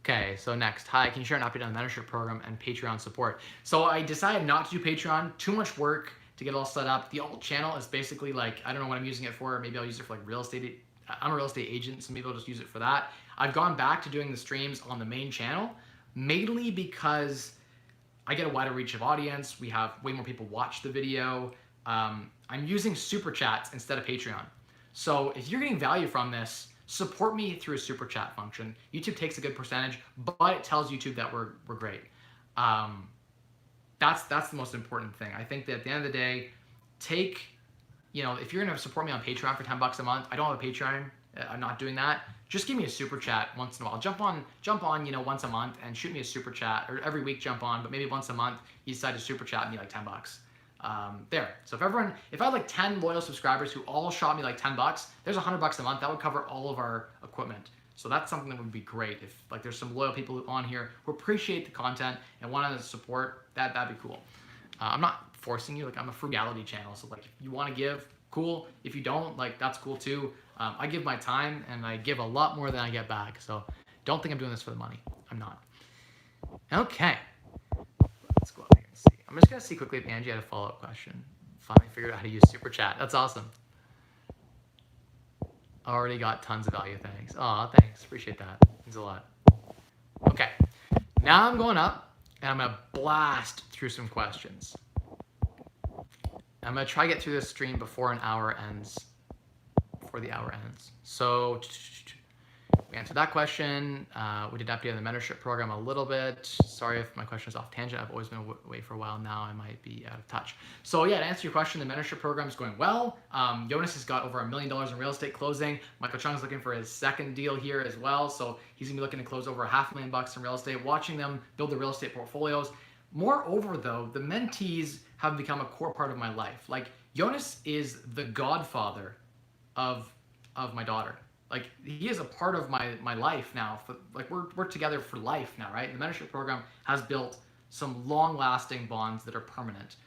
Okay, so next, hi, can you share an update on the mentorship program and Patreon support? So I decided not to do Patreon, too much work to get it all set up. The alt channel is basically like, I don't know what I'm using it for. Maybe I'll use it for like real estate. I'm a real estate agent, so maybe I'll just use it for that. I've gone back to doing the streams on the main channel, mainly because I get a wider reach of audience. We have way more people watch the video. I'm using super chats instead of Patreon. So if you're getting value from this, support me through a super chat function. YouTube takes a good percentage, but it tells YouTube that we're great. That's the most important thing. I think that at the end of the day, if you're gonna support me on Patreon for $10 a month, I don't have a Patreon. I'm not doing that. Just give me a super chat once in a while. Jump on, once a month and shoot me a super chat, or every week jump on, but maybe once a month you decide to super chat me like $10. There. So if I had like 10 loyal subscribers who all shot me like $10, there's $100 a month. That would cover all of our equipment. So that's something that would be great. If like there's some loyal people on here who appreciate the content and want to support, that'd be cool. I'm not forcing you. Like I'm a frugality channel, so like if you want to give, cool. If you don't, like that's cool too. I give my time and I give a lot more than I get back. So don't think I'm doing this for the money. I'm not. Okay. Let's go up here and see. I'm just gonna see quickly if Angie had a follow-up question. Finally figured out how to use super chat. That's awesome. Already got tons of value. Thanks. Aw, thanks. Appreciate that. Means a lot. Okay. Now I'm going up and I'm gonna blast through some questions. I'm gonna try to get through this stream before the hour ends. So we answered that question. We did update on the mentorship program a little bit. Sorry if my question is off tangent. I've always been away for a while now. I might be out of touch. So yeah, to answer your question, the mentorship program is going well. Jonas has got over $1 million in real estate closing. Michael Chung is looking for his second deal here as well. So he's gonna be looking to close over $500,000 in real estate, watching them build the real estate portfolios. Moreover though, the mentees have become a core part of my life. Like Jonas is the godfather of my daughter. Like he is a part of my life now. Like we're together for life now, right? The mentorship program has built some long-lasting bonds that are permanent,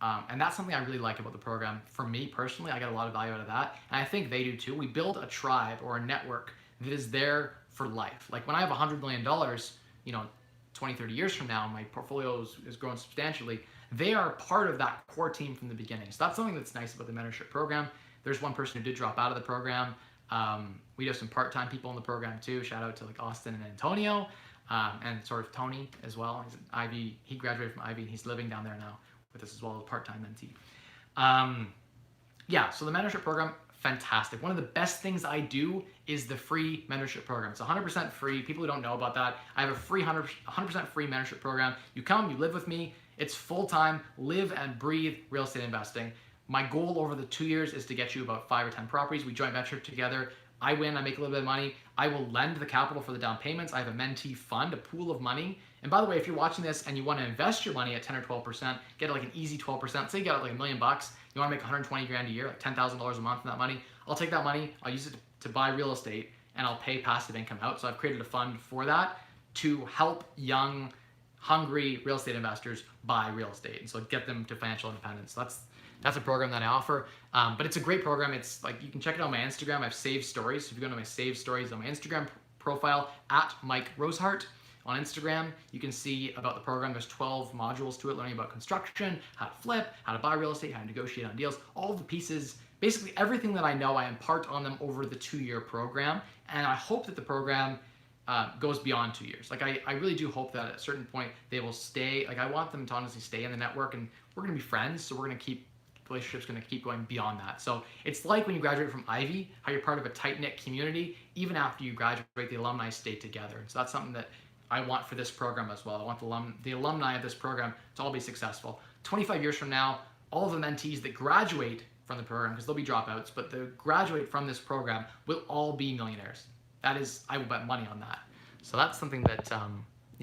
and that's something I really like about the program. For me personally, I get a lot of value out of that, and I think they do too. We build a tribe or a network that is there for life. Like when I have $100 million, 20, 30 years from now, my portfolio is growing substantially. They are part of that core team from the beginning. So that's something that's nice about the mentorship program. There's one person who did drop out of the program. We have some part-time people in the program too. Shout out to like Austin and Antonio, and sort of Tony as well. He's an Ivy. He graduated from Ivy and he's living down there now with us as well as part-time mentee. Yeah, so the mentorship program, fantastic. One of the best things I do is the free mentorship program. It's 100% free. People who don't know about that, I have a free 100% free mentorship program. You come, you live with me. It's full-time, live and breathe real estate investing. My goal over the 2 years is to get you about 5 or 10 properties. We joint venture together. I win, I make a little bit of money. I will lend the capital for the down payments. I have a mentee fund, a pool of money. And by the way, if you're watching this and you want to invest your money at 10 or 12%, get like an easy 12%, say you got like $1 million, you want to make 120 grand a year, like $10,000 a month from that money. I'll take that money, I'll use it to buy real estate, and I'll pay passive income out. So I've created a fund for that to help young, hungry real estate investors buy real estate. And so get them to financial independence. That's a program that I offer, but it's a great program. It's like, you can check it out on my Instagram. I have saved stories. So if you go to my saved stories on my Instagram profile, at Mike Rosehart on Instagram, you can see about the program. There's 12 modules to it, learning about construction, how to flip, how to buy real estate, how to negotiate on deals, all the pieces, basically everything that I know, I impart on them over the 2-year program. And I hope that the program goes beyond 2 years. Like I really do hope that at a certain point they will stay. Like I want them to honestly stay in the network, and we're gonna be friends. So we're gonna keep, relationship's going to keep going beyond that. So it's like when you graduate from Ivy, how you're part of a tight-knit community. Even after you graduate, the alumni stay together. So that's something that I want for this program as well. I want the alumni of this program to all be successful. 25 years from now, all of the mentees that graduate from the program, because there'll be dropouts, but the graduate from this program will all be millionaires. That is, I will bet money on that. So that's something that,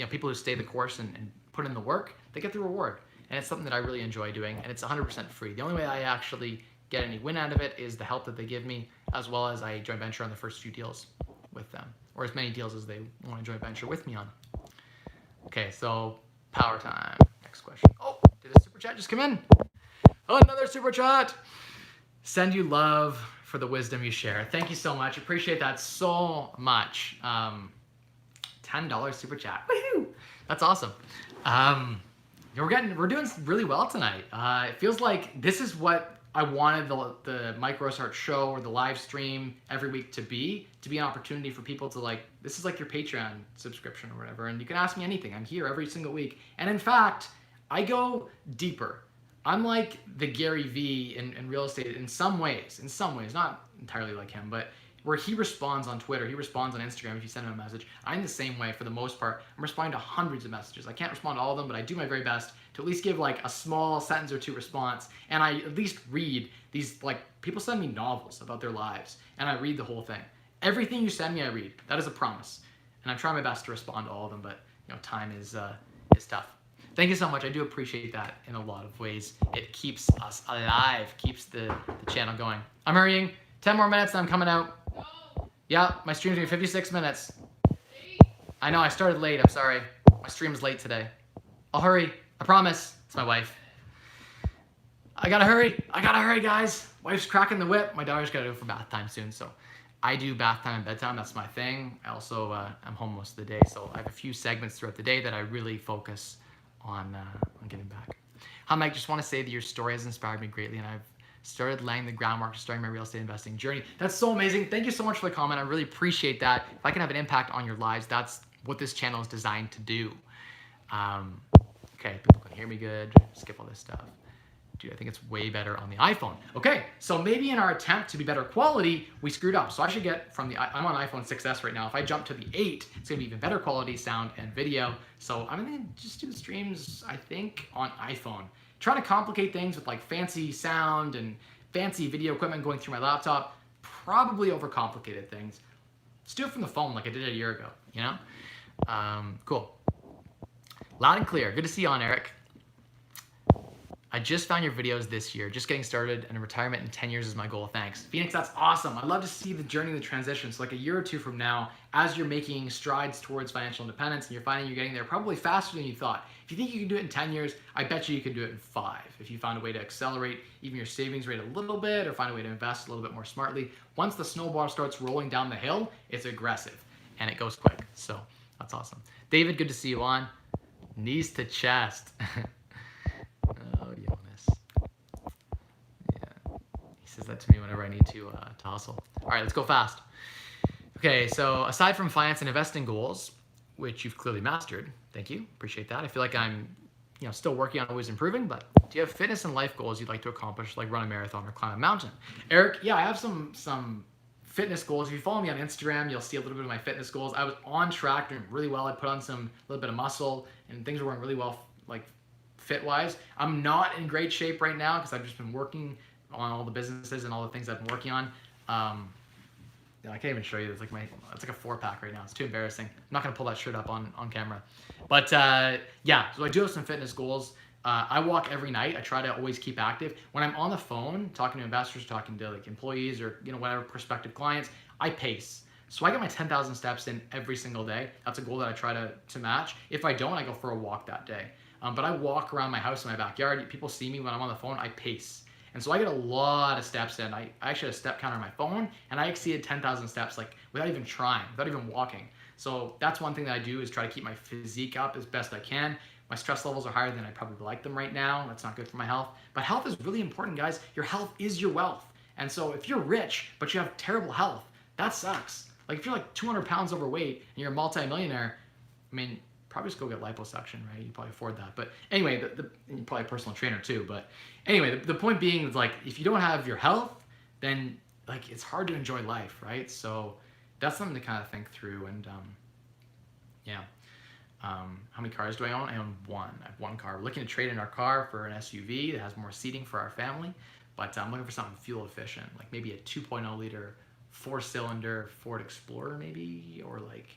people who stay the course and put in the work, they get the reward. And it's something that I really enjoy doing, and it's 100% free. The only way I actually get any win out of it is the help that they give me, as well as I joint venture on the first few deals with them, or as many deals as they want to joint venture with me on. Okay, so power time. Next question. Oh, did a super chat just come in? Oh, another super chat. Send you love for the wisdom you share. Thank you so much. Appreciate that so much. $10 super chat. Woohoo! That's awesome. We're doing really well tonight. It feels like this is what I wanted the Mike Rosehart show or the live stream every week to be an opportunity for people to this is like your Patreon subscription or whatever, and you can ask me anything. I'm here every single week. And in fact, I go deeper. I'm like the Gary V in real estate in some ways, not entirely like him, but where he responds on Twitter, he responds on Instagram if you send him a message. I'm the same way for the most part. I'm responding to hundreds of messages. I can't respond to all of them, but I do my very best to at least give a small sentence or two response. And I at least read these, people send me novels about their lives, and I read the whole thing. Everything you send me, I read. That is a promise. And I'm trying my best to respond to all of them, but time is tough. Thank you so much. I do appreciate that in a lot of ways. It keeps us alive, keeps the channel going. I'm hurrying. 10 more minutes and I'm coming out. Yeah, my stream's gonna be 56 minutes. I know, I started late. I'm sorry. My stream's late today. I'll hurry. I promise. It's my wife. I gotta hurry, guys. Wife's cracking the whip. My daughter's gotta go for bath time soon, so I do bath time and bedtime. That's my thing. I also, I'm home most of the day, so I have a few segments throughout the day that I really focus on giving back. Hi, Mike. Just want to say that your story has inspired me greatly, and I've started laying the groundwork to starting my real estate investing journey. That's so amazing. Thank you so much for the comment. I really appreciate that. If I can have an impact on your lives, that's what this channel is designed to do. Okay, people can hear me good. Skip all this stuff. Dude, I think it's way better on the iPhone. Okay, so maybe in our attempt to be better quality, we screwed up. So I should get from I'm on iPhone 6S right now. If I jump to the 8, it's gonna be even better quality sound and video. So I'm gonna just do the streams, I think, on iPhone. Trying to complicate things with fancy sound and fancy video equipment going through my laptop, probably overcomplicated things. Let's do it from the phone like I did a year ago, Cool. Loud and clear. Good to see you on, Eric. I just found your videos this year. Just getting started, and retirement in 10 years is my goal. Thanks. Phoenix, that's awesome. I'd love to see the journey of the transition. So a year or two from now, as you're making strides towards financial independence and you're finding you're getting there probably faster than you thought. If you think you can do it in 10 years, I bet you can do it in 5. If you find a way to accelerate even your savings rate a little bit or find a way to invest a little bit more smartly, once the snowball starts rolling down the hill, it's aggressive and it goes quick. So that's awesome. David, good to see you on. Knees to chest. Oh, Jonas. Yeah, he says that to me whenever I need to hustle. All right, let's go fast. Okay, so aside from finance and investing goals, which you've clearly mastered, thank you, appreciate that. I feel like I'm, still working on always improving, but do you have fitness and life goals you'd like to accomplish, like run a marathon or climb a mountain? Eric, yeah, I have some fitness goals. If you follow me on Instagram, you'll see a little bit of my fitness goals. I was on track, doing really well. I put on a little bit of muscle, and things were going really well, fit-wise. I'm not in great shape right now because I've just been working on all the businesses and all the things I've been working on. I can't even show you. It's like a 4-pack right now. It's too embarrassing. I'm not gonna pull that shirt up on camera. But yeah, so I do have some fitness goals. I walk every night. I try to always keep active. When I'm on the phone talking to investors, talking to employees or whatever prospective clients, I pace. So I get my 10,000 steps in every single day. That's a goal that I try to match. If I don't, I go for a walk that day. But I walk around my house in my backyard. People see me when I'm on the phone. I pace. And so I get a lot of steps in. I actually have a step counter on my phone, and I exceeded 10,000 steps without even trying, without even walking. So that's one thing that I do is try to keep my physique up as best I can. My stress levels are higher than I probably like them right now. That's not good for my health. But health is really important, guys. Your health is your wealth. And so if you're rich, but you have terrible health, that sucks. If you're 200 pounds overweight and you're a multi-millionaire, probably just go get liposuction, right? You probably afford that. But anyway, you're probably a personal trainer too. But anyway, the point being is if you don't have your health, then it's hard to enjoy life, right? So that's something to kind of think through. And yeah. How many cars do I own? I own one. I have one car. We're looking to trade in our car for an SUV that has more seating for our family, but I'm looking for something fuel efficient, like maybe a 2.0 liter, 4-cylinder Ford Explorer maybe, or like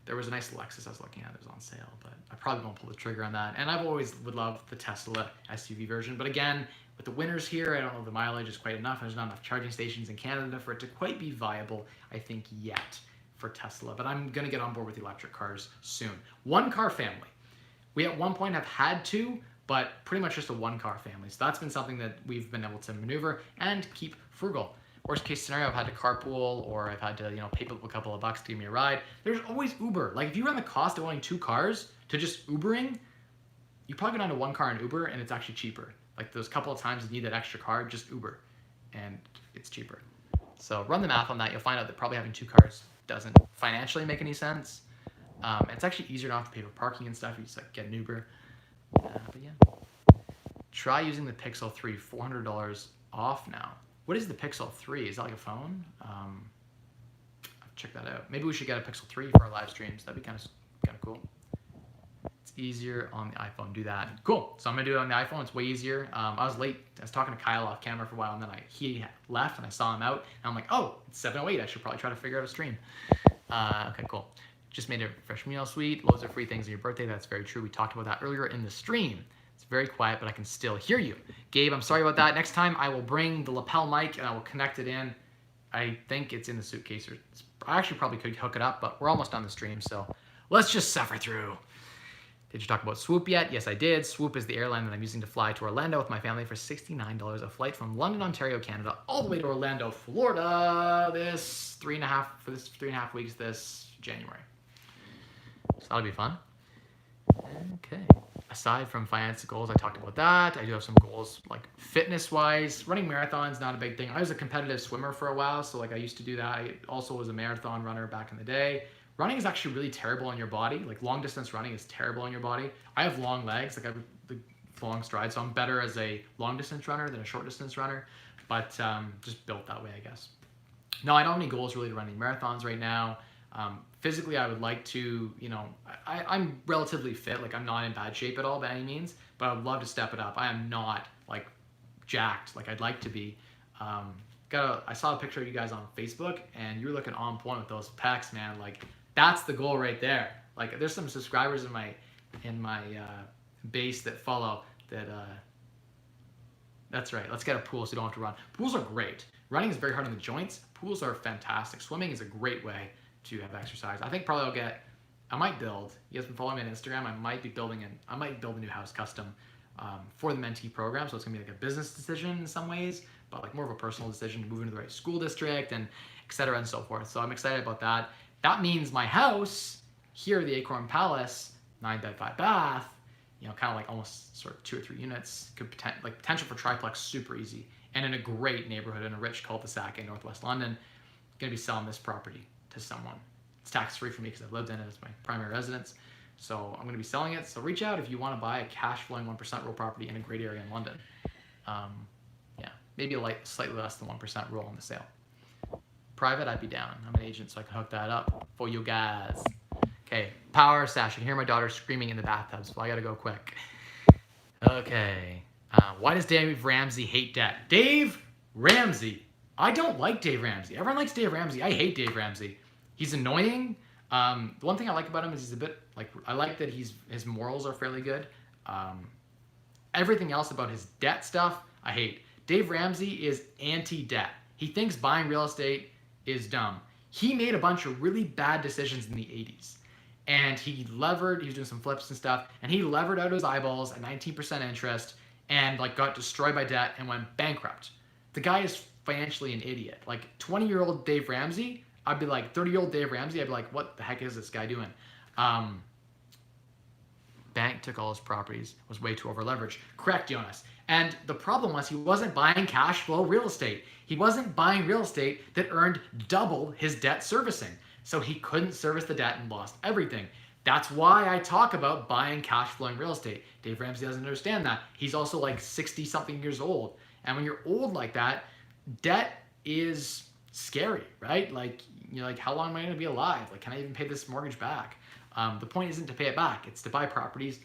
there was a nice Lexus I was looking at that was on sale, but I probably won't pull the trigger on that. And I've always would love the Tesla SUV version, but again, with the winters here, I don't know if the mileage is quite enough. There's not enough charging stations in Canada for it to quite be viable, I think, yet for Tesla. But I'm going to get on board with electric cars soon. One car family. We at one point have had two, but pretty much just a one car family. So that's been something that we've been able to maneuver and keep frugal. Worst case scenario, I've had to carpool or I've had to, pay people a couple of bucks to give me a ride. There's always Uber. Like if you run the cost of owning two cars to just Ubering, you probably go down to one car in Uber and it's actually cheaper. Like those couple of times you need that extra car, just Uber and it's cheaper. So run the math on that. You'll find out that probably having two cars doesn't financially make any sense. It's actually easier not to pay for parking and stuff. You just like get an Uber. But yeah. Try using the Pixel 3, $400 off now. What is the Pixel 3? Is that like a phone? I'll check that out. Maybe we should get a Pixel 3 for our live streams. That'd be kind of cool. It's easier on the iPhone. Do that. Cool. So I'm gonna do it on the iPhone. It's way easier. I was late. I was talking to Kyle off camera for a while, and then he left, and I saw him out, and I'm like, oh, it's 7:08. I should probably try to figure out a stream. Okay, cool. Just made a fresh meal suite. Loads of free things on your birthday. That's very true. We talked about that earlier in the stream. It's very quiet, but I can still hear you. Gabe, I'm sorry about that. Next time I will bring the lapel mic and I will connect it in. I think it's in the suitcase. I actually probably could hook it up, but we're almost on the stream, so let's just suffer through. Did you talk about Swoop yet? Yes, I did. Swoop is the airline that I'm using to fly to Orlando with my family for $69 a flight from London, Ontario, Canada, all the way to Orlando, Florida, this 3.5 weeks this January. So that'll be fun. Okay. Aside from finance goals, I talked about that. I do have some goals like fitness-wise. Running marathons, not a big thing. I was a competitive swimmer for a while, so like I used to do that. I also was a marathon runner back in the day. Running is actually really terrible on your body. Like long distance running is terrible on your body. I have long legs, like I have the long strides, so I'm better as a long distance runner than a short distance runner, but just built that way, I guess. No, I don't have any goals really to run any marathons right now. Physically, I would like to, I'm relatively fit. Like I'm not in bad shape at all by any means, but I would love to step it up. I am not like jacked like I'd like to be. I saw a picture of you guys on Facebook and you were looking on point with those pecs, man. Like that's the goal right there. Like there's some subscribers in my base that follow that. That's right. Let's get a pool so you don't have to run. Pools are great. Running is very hard on the joints. Pools are fantastic. Swimming is a great way to have exercise. I think probably I might build. You guys been following me on Instagram. I might build a new house custom for the mentee program. So it's gonna be like a business decision in some ways, but like more of a personal decision to move into the right school district and et cetera and so forth. So I'm excited about that. That means my house here at the Acorn Palace, 9-bed, 5-bath, kind of like almost sort of 2 or 3 units, potential for triplex, super easy, and in a great neighborhood in a rich cul-de-sac in Northwest London. Gonna be selling this property to someone. It's tax-free for me because I've lived in it as my primary residence. So I'm going to be selling it. So reach out if you want to buy a cash-flowing 1% real property in a great area in London. Yeah, maybe slightly less than 1% rule on the sale. Private, I'd be down. I'm an agent, so I can hook that up for you guys. Okay, power stash. I can hear my daughter screaming in the bathtub, so I got to go quick. Okay. Why does Dave Ramsey hate debt? Dave Ramsey. I don't like Dave Ramsey. Everyone likes Dave Ramsey. I hate Dave Ramsey. He's annoying. The one thing I like about him is he's a bit I like that his morals are fairly good. Everything else about his debt stuff, I hate. Dave Ramsey is anti-debt. He thinks buying real estate is dumb. He made a bunch of really bad decisions in the 80s. And he was doing some flips and stuff, and he levered out his eyeballs at 19% interest and got destroyed by debt and went bankrupt. The guy is financially an idiot. 20-year-old Dave Ramsey, I'd be like, 30-year-old Dave Ramsey, I'd be like, what the heck is this guy doing? Bank took all his properties, was way too over leveraged. Correct, Jonas. And the problem was he wasn't buying cash flow real estate. He wasn't buying real estate that earned double his debt servicing. So he couldn't service the debt and lost everything. That's why I talk about buying cash flowing real estate. Dave Ramsey doesn't understand that. He's also 60 something years old. And when you're old like that, debt is scary, right? You're like, how long am I going to be alive? Can I even pay this mortgage back? The point isn't to pay it back. It's to buy properties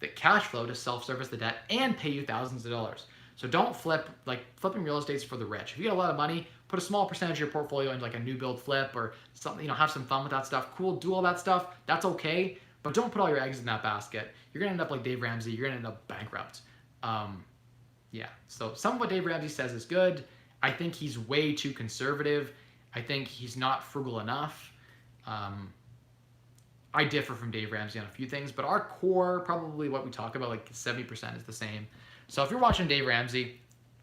that cash flow to self-service the debt and pay you thousands of dollars. So don't flip, like flipping real estate's for the rich. If you got a lot of money, put a small percentage of your portfolio into like a new build flip or something, have some fun with that stuff. Cool, do all that stuff. That's okay. But don't put all your eggs in that basket. You're gonna end up like Dave Ramsey. You're gonna end up bankrupt. Yeah, so some of what Dave Ramsey says is good. I think he's way too conservative. I think he's not frugal enough. I differ from Dave Ramsey on a few things, but our core, probably what we talk about, like 70% is the same. So if you're watching Dave Ramsey,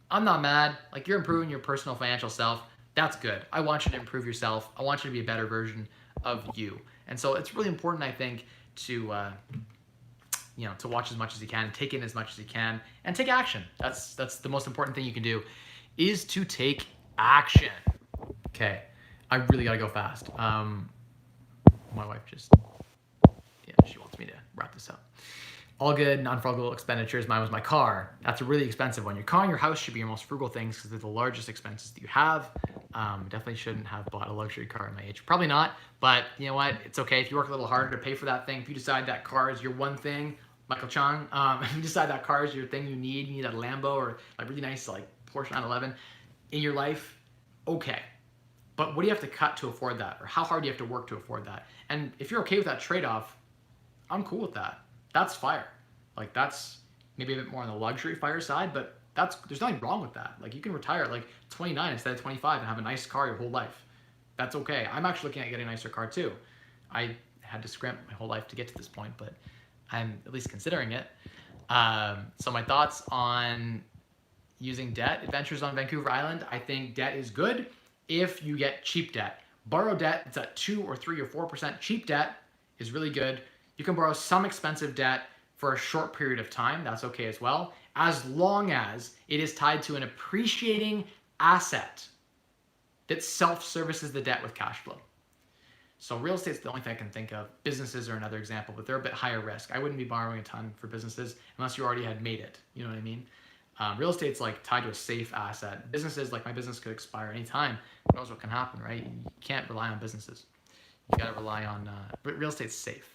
I'm not mad. Like, you're improving your personal financial self. That's good. I want you to improve yourself. I want you to be a better version of you. And so it's really important, I think, to to watch as much as you can, take in as much as you can, and take action. That's the most important thing you can do, is to take action. Okay, I really gotta go fast. My wife just, she wants me to wrap this up. All good, non-frugal expenditures. Mine was my car. That's a really expensive one. Your car and your house should be your most frugal things because they're the largest expenses that you have. Definitely shouldn't have bought a luxury car at my age. Probably not, but you know what? It's okay if you work a little harder to pay for that thing. If you decide that car is your one thing, Michael Chung, if you decide that car is your thing you need a Lambo or a really nice like Porsche 911 in your life, okay. But what do you have to cut to afford that? Or how hard do you have to work to afford that? And if you're okay with that trade-off, I'm cool with that. That's fire. Like, that's maybe a bit more on the luxury fire side, but there's nothing wrong with that. Like, you can retire at like 29 instead of 25 and have a nice car your whole life. That's okay. I'm actually looking at getting a nicer car too. I had to scrimp my whole life to get to this point, but I'm at least considering it. So my thoughts on using debt adventures on Vancouver Island. I think debt is good if you get cheap debt. Borrow debt, it's at 2 or 3 or 4%. Cheap debt is really good. You can borrow some expensive debt for a short period of time. That's okay as well, as long as it is tied to an appreciating asset that self-services the debt with cash flow. So real estate's the only thing I can think of. Businesses are another example, but they're a bit higher risk. I wouldn't be borrowing a ton for businesses unless you already had made it. You know what I mean? Real estate's like tied to a safe asset. Businesses, like my business could expire anytime. Who knows what can happen, right? You can't rely on businesses. You gotta rely on, but real estate's safe.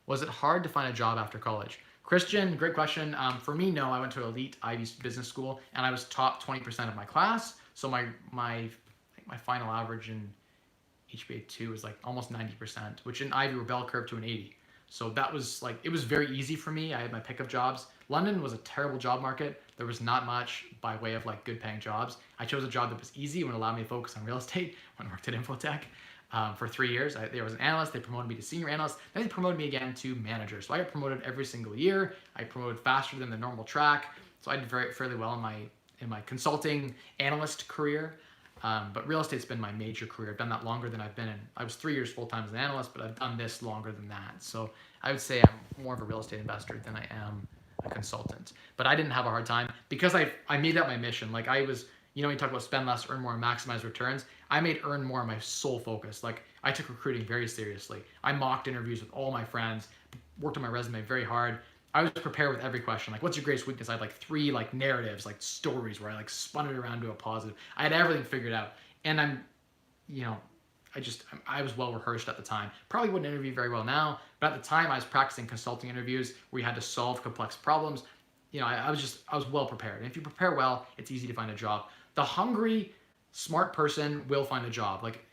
Was it hard to find a job after college? Christian, great question. For me, no. I went to elite Ivy business school, and I was top 20% of my class. So my final average in HBA2 was like almost 90%, which in Ivy were bell curve to an 80. So that was like, it was very easy for me. I had my pick of jobs. London was a terrible job market. There was not much by way of like good paying jobs. I chose a job that was easy and allowed me to focus on real estate when I worked at Infotech. For 3 years. There was an analyst. They promoted me to senior analyst. Then they promoted me again to manager. So I got promoted every single year. I promoted faster than the normal track. So I did fairly well in my consulting analyst career. But real estate's been my major career. I've done that longer than I've been in. I was 3 years full-time as an analyst, but I've done this longer than that. So I would say I'm more of a real estate investor than I am a consultant. But I didn't have a hard time because I made that my mission. Like I was, when you talk about spend less, earn more, and maximize returns, I made earn more my sole focus. Like I took recruiting very seriously. I mocked interviews with all my friends, worked on my resume very hard. I was prepared with every question. Like, what's your greatest weakness? I had like 3 like narratives, like stories where I like spun it around to a positive. I had everything figured out. And I was well rehearsed at the time. Probably wouldn't interview very well now, but at the time I was practicing consulting interviews where you had to solve complex problems. I was well prepared. And if you prepare well, it's easy to find a job. The hungry, smart person will find a job. Like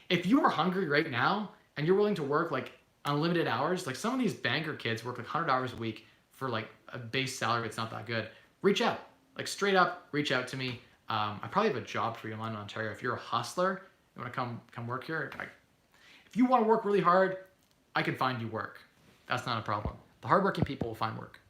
if you are hungry right now and you're willing to work like unlimited hours, like some of these banker kids work like 100 hours a week for like a base salary that's not that good. Reach out, like straight up, reach out to me. I probably have a job for you in London, Ontario. If you're a hustler, you want to come work here. If you want to work really hard, I can find you work. That's not a problem. The hardworking people will find work.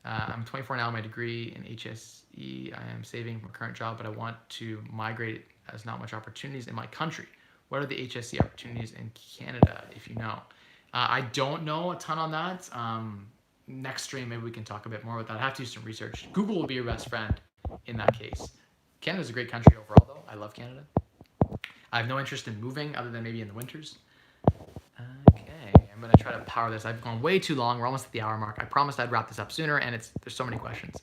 I'm 24 now, my degree in HSE. I am saving from a current job, but I want to migrate as not much opportunities in my country. What are the HSE opportunities in Canada, if you know? I don't know a ton on that. Next stream, maybe we can talk a bit more about that. I have to do some research. Google will be your best friend in that case. Canada's a great country overall, though. I love Canada. I have no interest in moving other than maybe in the winters. Okay, I'm going to try to power this. I've gone way too long. We're almost at the hour mark. I promised I'd wrap this up sooner, and there's so many questions.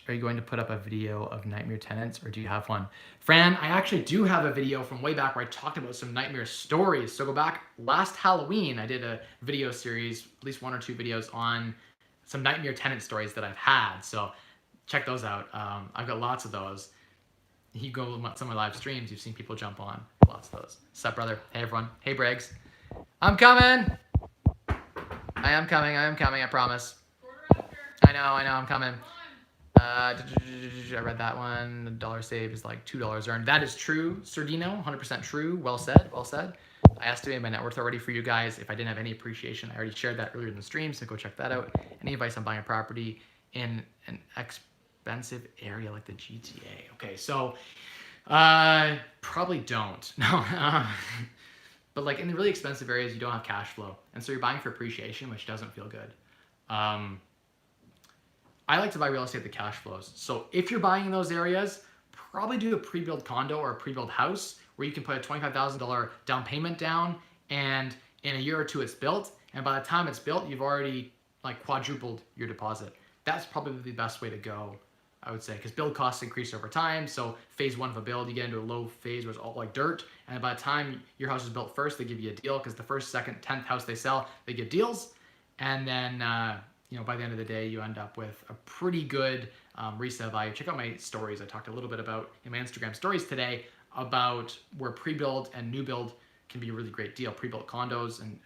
are you going to put up a video of nightmare tenants, or do you have one? Fran, I actually do have a video from way back where I talked about some nightmare stories. So go back last Halloween, I did a video series, at least 1 or 2 videos on some nightmare tenant stories that I've had. So check those out. I've got lots of those. You go to some of my live streams, you've seen people jump on. Lots of those. Sup, brother? Hey, everyone. Hey, Briggs. I'm coming. I am coming. I promise. I know, I'm coming. I read that one. The dollar save is like $2 earned. That is true, Sardino. 100% true. Well said. Well said. I estimated my net worth already for you guys. If I didn't have any appreciation, I already shared that earlier in the stream, so go check that out. Any advice on buying a property in an expensive area like the GTA? Okay, so probably don't. No. But like in the really expensive areas, you don't have cash flow, and so you're buying for appreciation, which doesn't feel good. I like to buy real estate that cash flows. So if you're buying in those areas, probably do a pre-built condo or a pre-built house where you can put a $25,000 down payment down, and in a year or 2 it's built, and by the time it's built, you've already like quadrupled your deposit. That's probably the best way to go, I would say, because build costs increase over time. So phase 1 of a build, you get into a low phase where it's all like dirt, and by the time your house is built first, they give you a deal, because the first, second, 10th house they sell, they give deals, and then by the end of the day, you end up with a pretty good resale value. Check out my stories. I talked a little bit about in my Instagram stories today about where pre-build and new build can be a really great deal. Pre-built condos and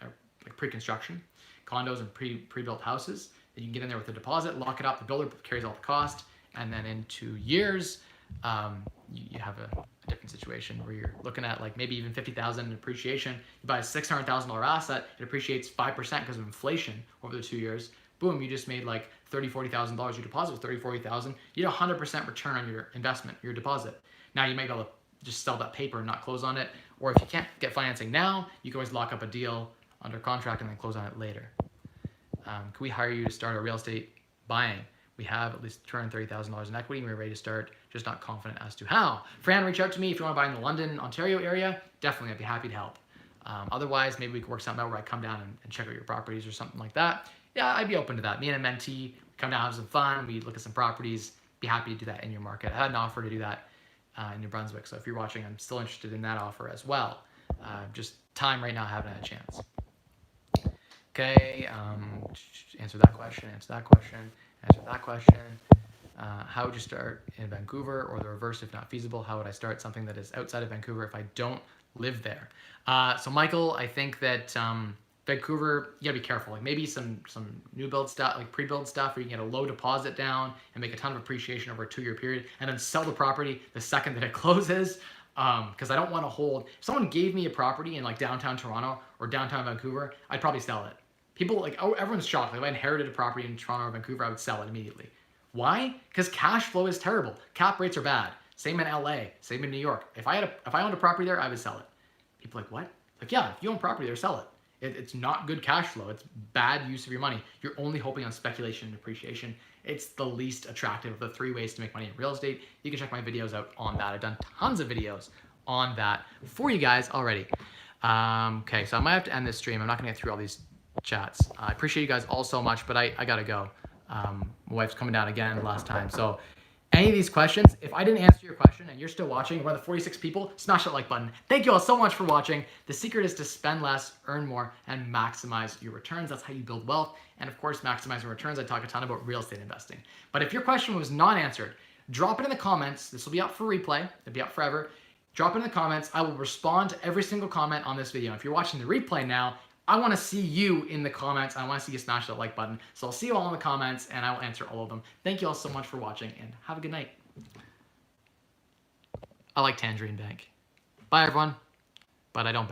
like pre-construction condos and pre-built houses. That you can get in there with a deposit, lock it up. The builder carries all the cost, and then in 2 years, you have a different situation where you're looking at like maybe even $50,000 in appreciation. You buy a $600,000 asset, it appreciates 5% because of inflation over the 2 years. Boom, you just made like $30,000, $40,000. Your deposit was $30,000, $40,000. You get 100% return on your investment, your deposit. Now you might be able to just sell that paper and not close on it. Or if you can't get financing now, you can always lock up a deal under contract and then close on it later. Can we hire you to start a real estate buying? We have at least $230,000 in equity and we're ready to start, just not confident as to how. Fran, reach out to me if you want to buy in the London, Ontario area. Definitely, I'd be happy to help. Otherwise, maybe we could work something out where I come down and check out your properties or something like that. Yeah, I'd be open to that. Me and a mentee come down, have some fun. We look at some properties. Be happy to do that in your market. I had an offer to do that in New Brunswick. So if you're watching, I'm still interested in that offer as well. Just time right now, I haven't had a chance. Okay, answer that question, answer that question, answer that question. How would you start in Vancouver, or the reverse if not feasible? How would I start something that is outside of Vancouver if I don't live there? So Michael, I think that Vancouver, you gotta be careful. Like maybe some new build stuff, like pre-build stuff, where you can get a low deposit down and make a ton of appreciation over a 2-year period, and then sell the property the second that it closes. Because I don't want to hold. If someone gave me a property in like downtown Toronto or downtown Vancouver, I'd probably sell it. People like, oh, everyone's shocked. Like if I inherited a property in Toronto or Vancouver, I would sell it immediately. Why? Because cash flow is terrible. Cap rates are bad. Same in LA. Same in New York. If I owned a property there, I would sell it. People are like, what? Like, yeah, if you own property there, sell it. It's not good cash flow. It's bad use of your money. You're only hoping on speculation and appreciation. It's the least attractive of the 3 ways to make money in real estate. You can check my videos out on that. I've done tons of videos on that for you guys already. Okay, so I might have to end this stream. I'm not gonna get through all these chats. I appreciate you guys all so much, but I gotta go. My wife's coming down again last time. So any of these questions, if I didn't answer your question and you're still watching, one of the 46 people, smash that like button. Thank you all so much for watching. The secret is to spend less, earn more, and maximize your returns. That's how you build wealth. And of course, maximizing returns, I talk a ton about real estate investing. But if your question was not answered, drop it in the comments. This will be up for replay. It'll be up forever. Drop it in the comments. I will respond to every single comment on this video. If you're watching the replay now, I want to see you in the comments. I want to see you smash that like button. So I'll see you all in the comments and I will answer all of them. Thank you all so much for watching and have a good night. I like Tangerine Bank. Bye everyone. But I don't